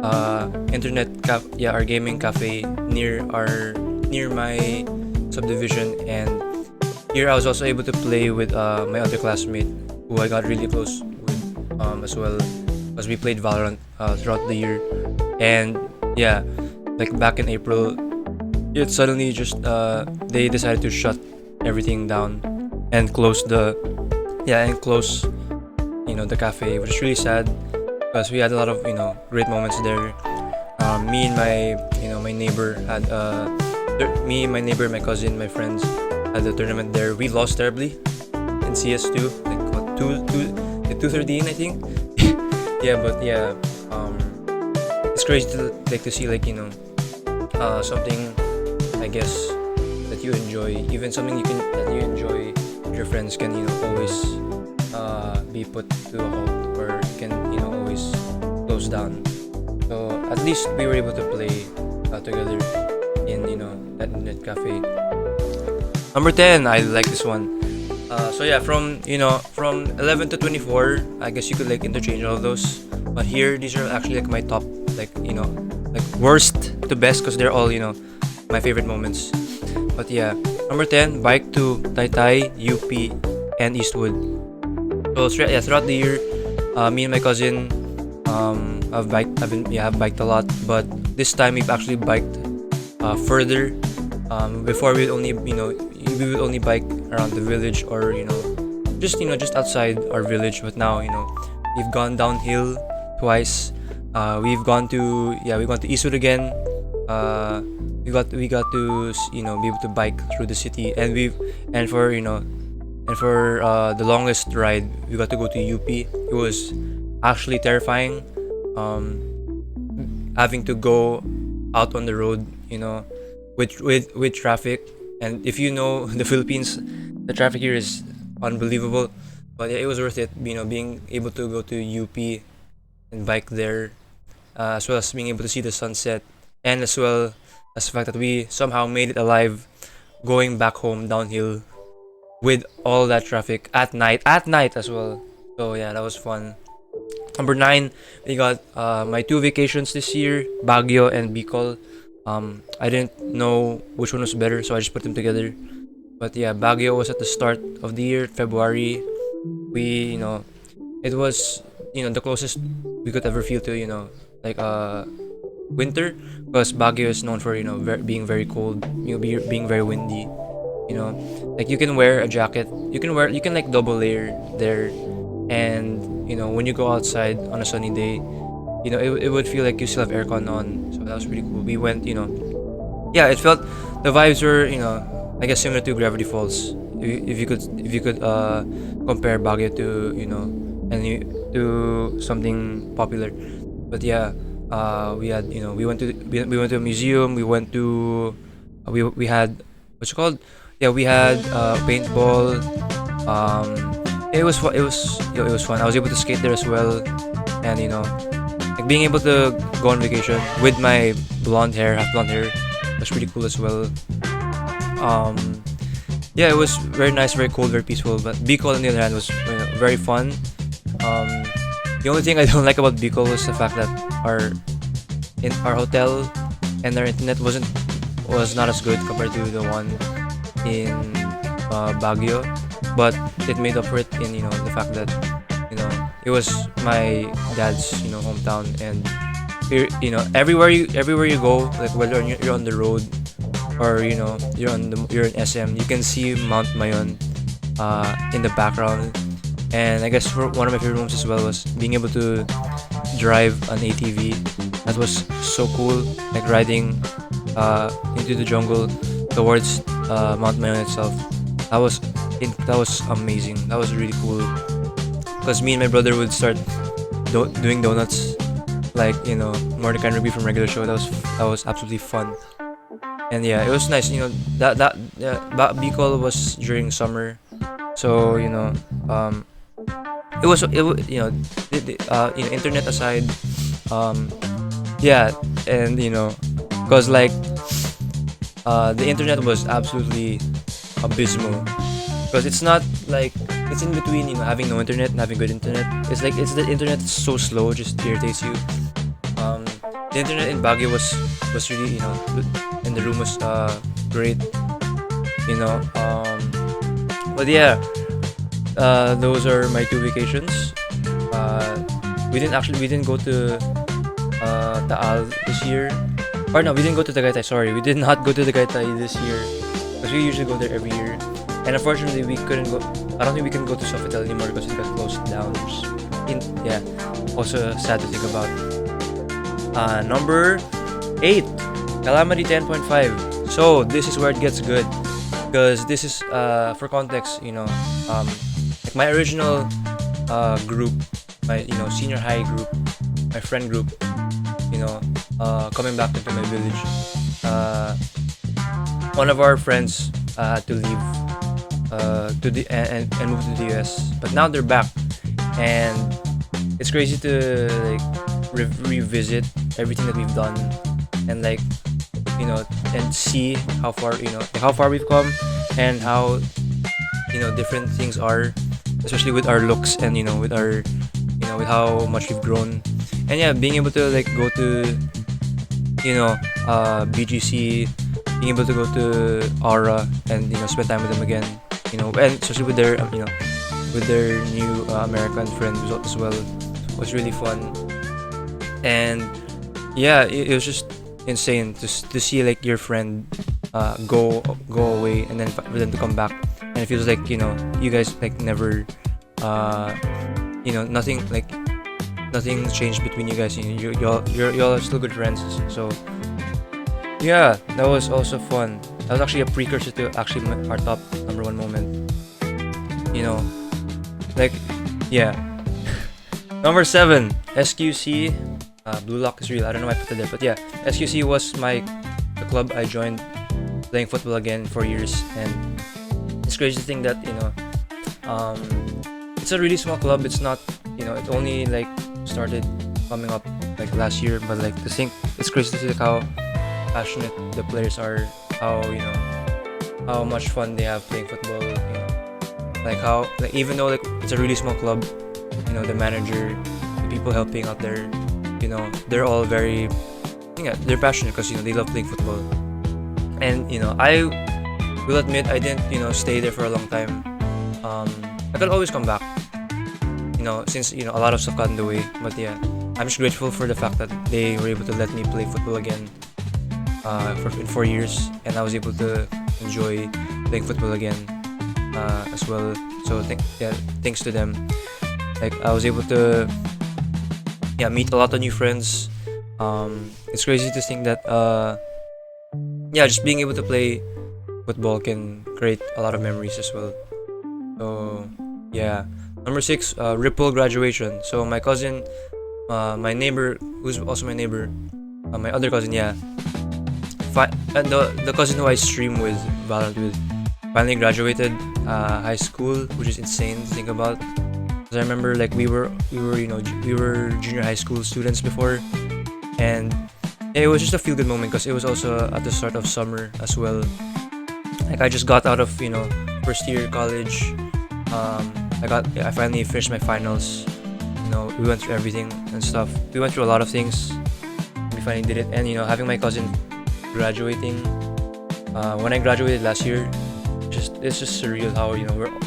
our gaming cafe near my subdivision. And here I was also able to play with my other classmate, who I got really close with as well, because we played Valorant throughout the year. And like back in April, it suddenly just they decided to shut everything down and close the cafe, which is really sad, because we had a lot of great moments there. Me and my neighbor had my neighbor, my cousin, my friends had a tournament there. We lost terribly in CS2, like what 213 I think. It's crazy to see something, I guess, that you enjoy, even something that you enjoy with your friends can always be put to a halt, or can always close down. So at least we were able to play together in that cafe. Number 10, I like this one. From 11 to 24, I guess you could like interchange all of those. But here, these are actually like my top, like worst to best, because they're all my favorite moments. But number 10, bike to Taytay, UP, and Eastwood. So throughout the year, me and my cousin have biked a lot, but this time we've actually biked further. Before we would only bike around the village, or just outside our village. But now we've gone downhill twice. We've gone to Eastwood again. We got to be able to bike through the city, and for the longest ride, we got to go to UP. It was actually terrifying, having to go out on the road with traffic. And if the Philippines, the traffic here is unbelievable. But it was worth it, being able to go to UP and bike there, as well as being able to see the sunset, and as well as the fact that we somehow made it alive going back home downhill with all that traffic at night as well. So that was fun. Number 9, we got my 2 vacations this year, Baguio and Bicol. I didn't know which one was better, so I just put them together. But yeah, Baguio was at the start of the year, February. We, it was, the closest we could ever feel to, like winter, because Baguio is known for, being very cold, being very windy. Like you can wear a jacket, you can like double layer there, and when you go outside on a sunny day, it would feel like you still have aircon on. So that was pretty cool. We went, yeah, it felt, the vibes were, I guess similar to Gravity Falls. If you could compare Baguio to, to something popular. But yeah, we had, we went to a museum. We went to, we had, what's it called? Yeah, we had paintball. It was fun. It was fun. I was able to skate there as well, and like being able to go on vacation with my half blonde hair, was pretty cool as well. Yeah, it was very nice, very cold, very peaceful. But Bicol, on the other hand, was very fun. The only thing I don't like about Bicol was the fact that our hotel and our internet was not as good compared to the one in Baguio, but it made up for it in the fact that it was my dad's hometown, and everywhere you go, like whether you're on the road or you're in SM, you can see Mount Mayon in the background. And I guess for one of my favorite moments as well was being able to drive an ATV. That was so cool, like riding into the jungle towards Mount Mayon itself. That was amazing. That was really cool, because me and my brother would start doing donuts, like Mordecai and Ruby from Regular Show. That was absolutely fun. And yeah, it was nice. Bicol was during summer, so it was internet aside, yeah, and cause like the internet was absolutely abysmal, because it's not like it's in between having no internet and having good internet. It's the internet is so slow, it just irritates you. The internet in Baguio was really and the room was great, but yeah, those are my 2 vacations. We didn't go to Taal this year, or no, we didn't go to Tagaytay. Sorry, we did not go to Tagaytay this year, because we usually go there every year. And unfortunately, we couldn't go. I don't think we can go to Sofitel anymore because it got closed down. Yeah, also sad to think about. Number 8, Calamity 10.5. So this is where it gets good, because this is for context. Like my original group, my senior high group, my friend group, coming back into my village. One of our friends had to leave and move to the US, but now they're back, and it's crazy to like revisit everything that we've done, and like and see how far we've come, and how different things are, especially with our looks, and with our with how much we've grown. And yeah, being able to like go to BGC, being able to go to Aura, and spend time with them again, and especially with their with their new American friend as well, was really fun. And yeah, it was just insane to see like your friend go away, and then for them to come back, and it feels like you guys like never nothing changed between you guys. Y'all are still good friends. So yeah, that was also fun. That was actually a precursor to actually our top number 1 moment. Like yeah. Number 7, SQC. Blue Lock is real. I don't know why I put it there, but yeah, SQC was the club I joined playing football again for years, and it's crazy to think that it's a really small club. It's not it only like started coming up like last year, but like to think, it's crazy to see like how passionate the players are, how much fun they have playing football. Like how, like even though like it's a really small club, the manager, the people helping out there, they're all very, yeah, they're passionate because they love playing football. And I will admit I didn't stay there for a long time. I could always come back, since a lot of stuff got in the way. But yeah, I'm just grateful for the fact that they were able to let me play football again in 4 years, and I was able to enjoy playing football again as well. So thanks to them, like I was able to meet a lot of new friends. It's crazy to think that just being able to play football can create a lot of memories as well. So yeah, number 6, Ripple graduation. So my cousin, my neighbor, who's also my neighbor, my other cousin, and the cousin who I stream with Valorant with, finally graduated high school, which is insane to think about. Because I remember like we were junior high school students before, and it was just a feel good moment because it was also at the start of summer as well. Like I just got out of first year college. I finally finished my finals. We went through everything and stuff. We went through a lot of things. We finally did it, and having my cousin graduating when I graduated last year, it's just surreal how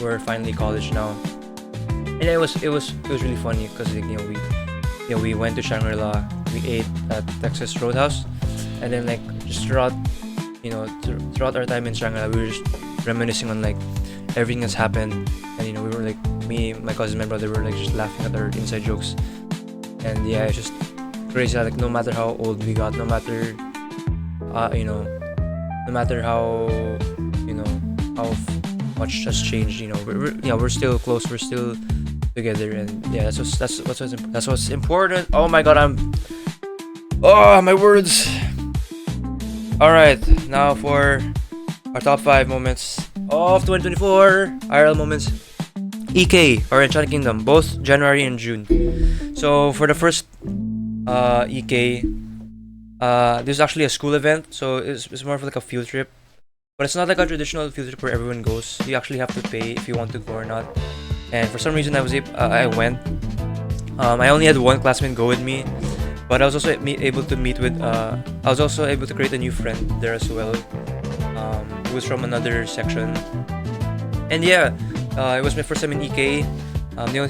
we're finally college now. And it was really funny because we went to Shangri-La, we ate at Texas Roadhouse, and then like just throughout our time in Shangri-La, we were just reminiscing on like everything that's happened, and we were like, me, my cousin, my brother were like just laughing at our inside jokes. And yeah, it's just crazy. Like no matter how old we got, no matter no matter how how much has changed, we're still close, we're still together, and yeah, that's what's important. Oh my god, my words. All right, now for our top 5 moments of 2024 IRL moments. EK, or Enchanted Kingdom, both January and June. So for the first EK, this is actually a school event, so it's more of like a field trip. But it's not like a traditional field trip where everyone goes. You actually have to pay if you want to go or not. And for some reason, I went. I only had one classmate go with me, but I was also able to meet with. I was also able to create a new friend there as well. Who was from another section. And yeah, it was my first time in EK. The only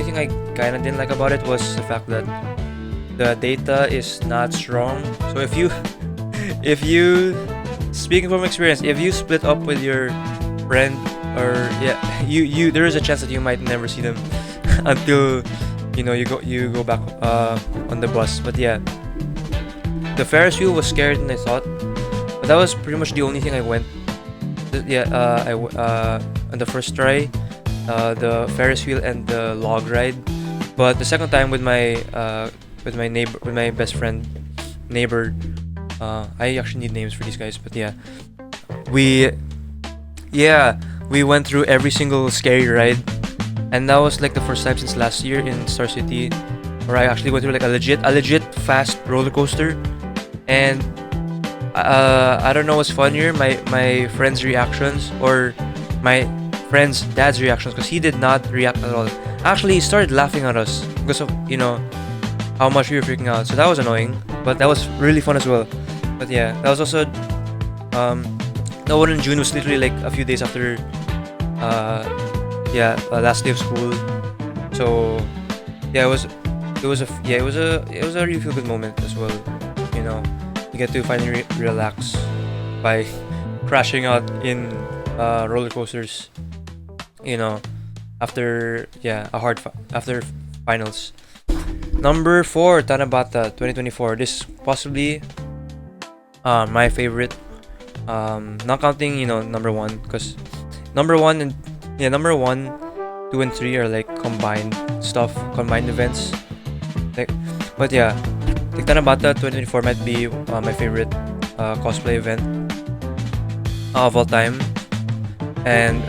thing I kind of didn't like about it was the fact that the data is not strong. So if you, speaking from experience, if you split up with your friend, or there is a chance that you might never see them until you go back on the bus. But yeah, the Ferris wheel was scarier than I thought, but that was pretty much the only thing I went. On the first try, the Ferris wheel and the log ride. But the second time with my neighbor, with my best friend neighbor, I actually need names for these guys, but yeah, we went through every single scary ride, and that was like the first time since last year in Star City where I actually went through like a legit fast roller coaster. And I don't know what's funnier, my friend's reactions or my friend's dad's reactions, because he did not react at all. Actually, he started laughing at us because of how much we were freaking out. So that was annoying, but that was really fun as well. But yeah, that was also the one in June was literally like a few days after last day of school. So yeah, it was a really feel good moment as well. You get to finally relax by crashing out in roller coasters. After after finals. Number 4, Tanabata 2024. This is possibly my favorite. Not counting number 1, because number 1, 2 and 3 are like combined events. But yeah, like Tanabata 2024 might be my favorite cosplay event of all time. And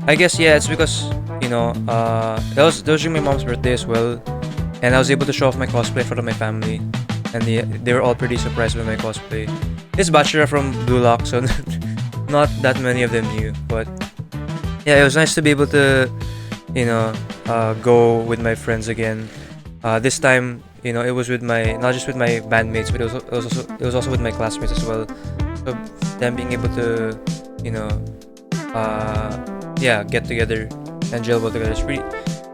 I guess it's because that was during my mom's birthday as well, and I was able to show off my cosplay in front of my family, and they were all pretty surprised by my cosplay. This bachelor from Blue Lock, so not that many of them knew, but yeah, it was nice to be able to go with my friends again. This time, it was with my not just with my bandmates, but it was also with my classmates as well. So them being able to, get together and gel well together.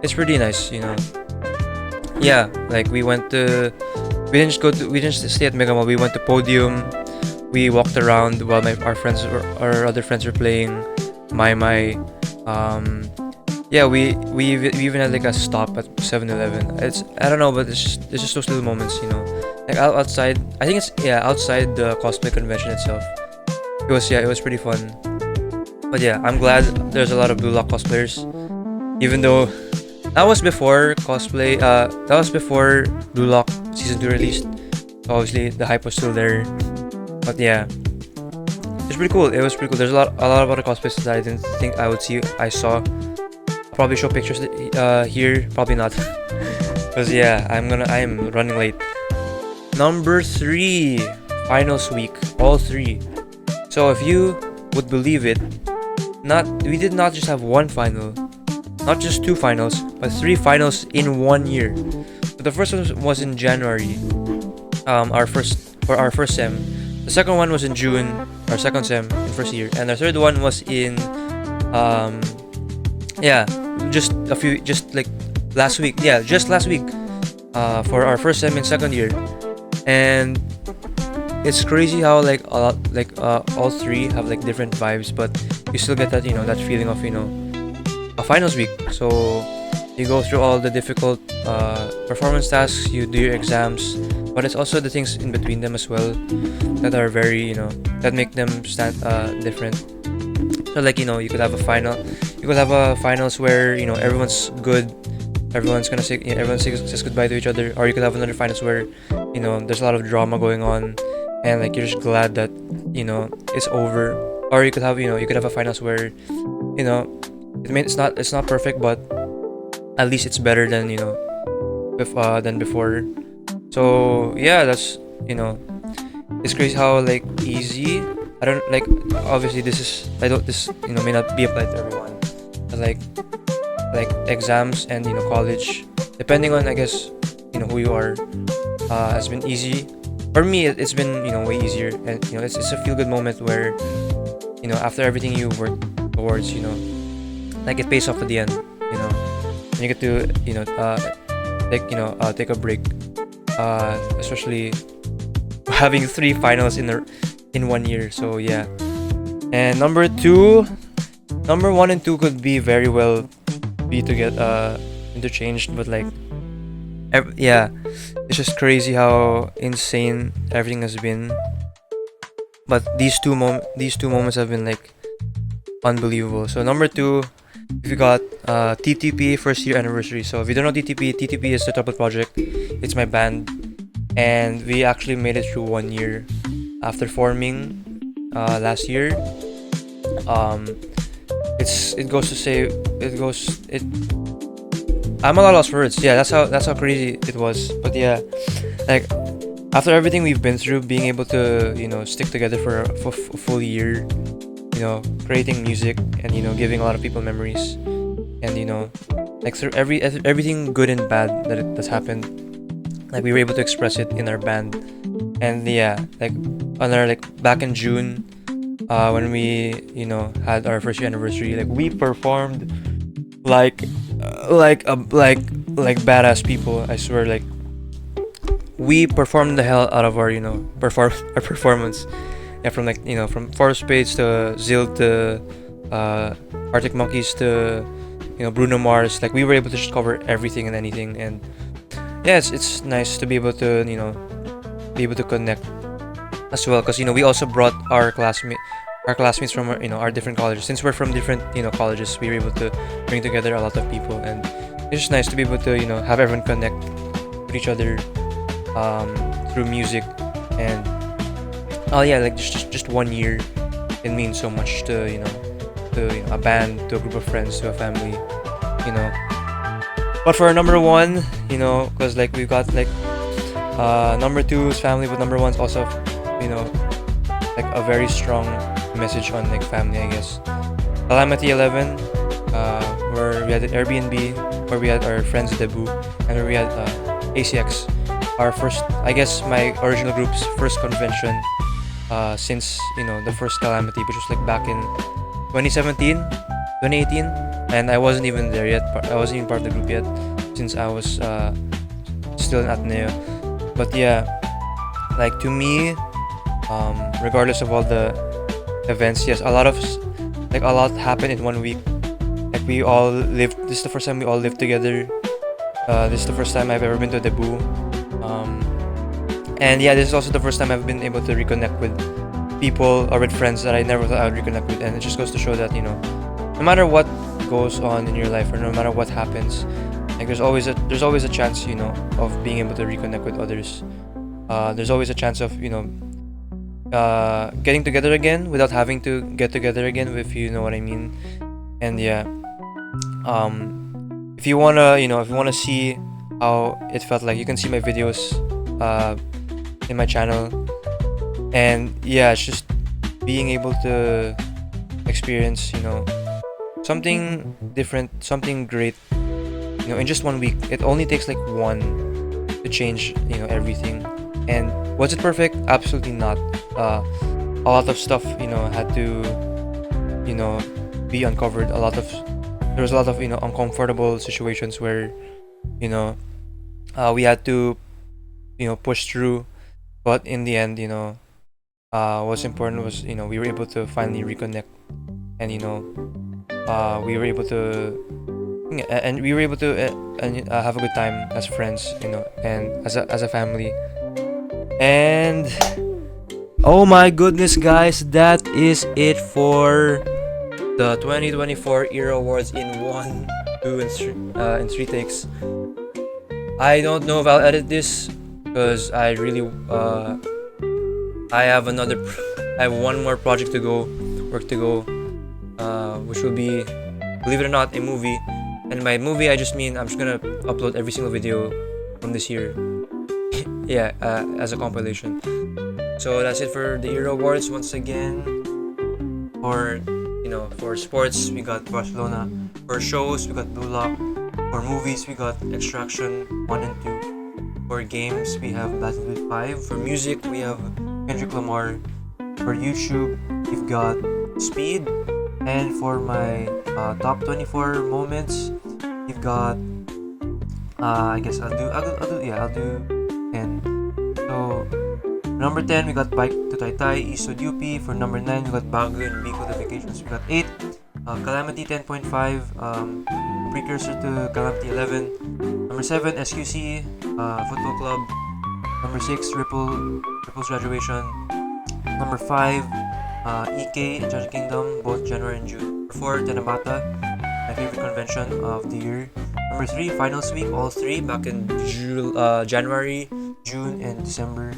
It's pretty nice. Yeah, like we didn't just stay at Mega Mall. We went to Podium. We walked around while our other friends were playing My. Yeah, we even had like a stop at 7-Eleven. I don't know, but it's just those little moments, like outside. I think it's outside the cosplay convention itself. It was pretty fun. But yeah, I'm glad there's a lot of Blue Lock cosplayers, even though that was before cosplay. That was before Blue Lock season 2 released. So obviously the hype was still there. But yeah, it's pretty cool. It was pretty cool. There's a lot of other cosplays that I didn't think I would see. I saw. Probably show pictures here. Probably not. Cause yeah, I'm running late. Number 3, finals week. All 3. So if you would believe it, we did not just have one final, not just 2 finals, but 3 finals in 1 year. So the first one was in January, our first sem. The second one was in June, our second sem in first year, and the third one was in just like last week. Yeah, just last week, for our first sem in second year. And it's crazy how all 3 have like different vibes, but you still get that that feeling of a finals week. So you go through all the difficult performance tasks, you do your exams, but it's also the things in between them as well that are very that make them stand different. So like you could have a finals where everyone's good, everyone says goodbye to each other, or you could have another finals where there's a lot of drama going on and like you're just glad that it's over. Or you could have a finals where it's not perfect, but at least it's better than than before. So yeah, that's it's crazy how like easy. I don't like, obviously this may not be applied to everyone, but like exams and college, depending on I guess who you are, has been easy. For me it's been way easier, and it's a feel good moment where after everything you work towards, like it pays off at the end, and you get to take a break, especially having 3 finals in 1 year. So yeah. And number 1 and 2 could be very well be to get interchanged, but like it's just crazy how insane everything has been. But these two moments have been like unbelievable. So number 2, we got TTP first year anniversary. So if you don't know TTP is the Trouble Project. It's my band, and we actually made it through 1 year after forming last year. I'm a lot lost for words. Yeah, that's how crazy it was. But yeah, like after everything we've been through, being able to stick together for a full year, creating music and giving a lot of people memories, and like through everything good and bad that's happened, like we were able to express it in our band. And yeah, like on our back in June, when we had our first year anniversary, like we performed like badass people. I swear, like we performed the hell out of our our performance. Yeah, from from Four Spades to Zill to Arctic Monkeys to Bruno Mars. Like we were able to just cover everything and anything. And yeah, it's nice to be able to connect as well, because we also brought our classmates from our different colleges. Since we're from different colleges, we were able to bring together a lot of people, and it's just nice to be able to have everyone connect with each other through music. And like just 1 year can mean so much to to a band, to a group of friends, to a family, But for number 1, because like we've got number 2 is family, but number 1 is also like a very strong message on family, I guess. Calamity 11, where we had an Airbnb where we had our friends debut, and where we had ACX, our first, I guess, my original group's first convention since the first Calamity, which was like back in 2017, 2018, and I wasn't even there yet. I wasn't even part of the group yet, since I was still in Ateneo. But yeah, like to me, regardless of all the events, yes, a lot happened in 1 week. Like we all lived. This is the first time we all lived together. This is the first time I've ever been to debut. And yeah, this is also the first time I've been able to reconnect with people or with friends that I never thought I would reconnect with. And it just goes to show that no matter what goes on in your life, or no matter what happens, like there's always a chance of being able to reconnect with others. There's always a chance of getting together again without having to get together again, if you know what I mean. And yeah, if you wanna see how it felt like, you can see my videos in my channel. And yeah, it's just being able to experience something different, something great in just 1 week. It only takes like one to change everything. And was it perfect? Absolutely not. A lot of stuff had to be uncovered. There was a lot of uncomfortable situations where we had to push through. But in the end, what's important was we were able to finally reconnect, and we were able to have a good time as friends, and as a family. And oh my goodness, guys, that is it for the 2024 IRO Awards in 1, 2, and 3 takes. I don't know if I'll edit this, because I really I have one more project to go, which will be, believe it or not, a movie. And by movie, I just mean I'm just gonna upload every single video from this year. Yeah, as a compilation. So that's it for the IRO Awards. Once again, for sports we got Barcelona. For shows we got Blue Lock. For movies we got Extraction 1 and 2. For games, we have WWII. For music, we have Kendrick Lamar. For YouTube, we've got Speed. And for my top 24 moments, we've got I guess I'll do 10. So number 10, we got Bike to Taytay, Isod UP. For number 9, we got Bago and Bicol the Vacations. We got 8, Calamity 10.5, precursor to Calamity 11. Number 7, SQC, Football Club. Number 6, Ripple's Graduation. Number 5, EK, Enchanted Kingdom, both January and June. Number 4, Tenabata, my favorite convention of the year. Number 3, Finals Week, all 3, back in January, June, and December.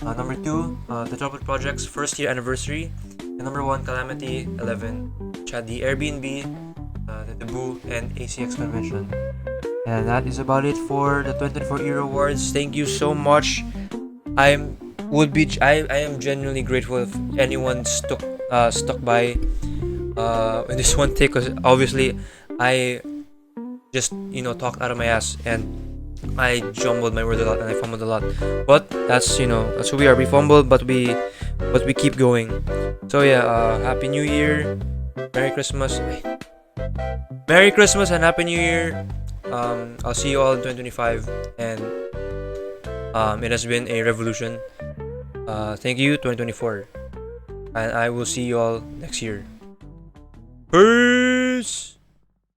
Number 2, the Troubled Project's first year anniversary. And number 1, Calamity 11, which had the Airbnb, the debut, and ACX convention. And that is about it for the 2024 IRO Awards. Thank you so much. I am genuinely grateful if anyone stuck by in this one take, because obviously I just talked out of my ass, and I jumbled my words a lot, and I fumbled a lot. But that's that's who we are. We fumbled, but we keep going. So yeah, Happy New Year, Merry Christmas and Happy New Year. I'll see you all in 2025, and it has been a revolution. Thank you 2024, and I will see you all next year. Peace.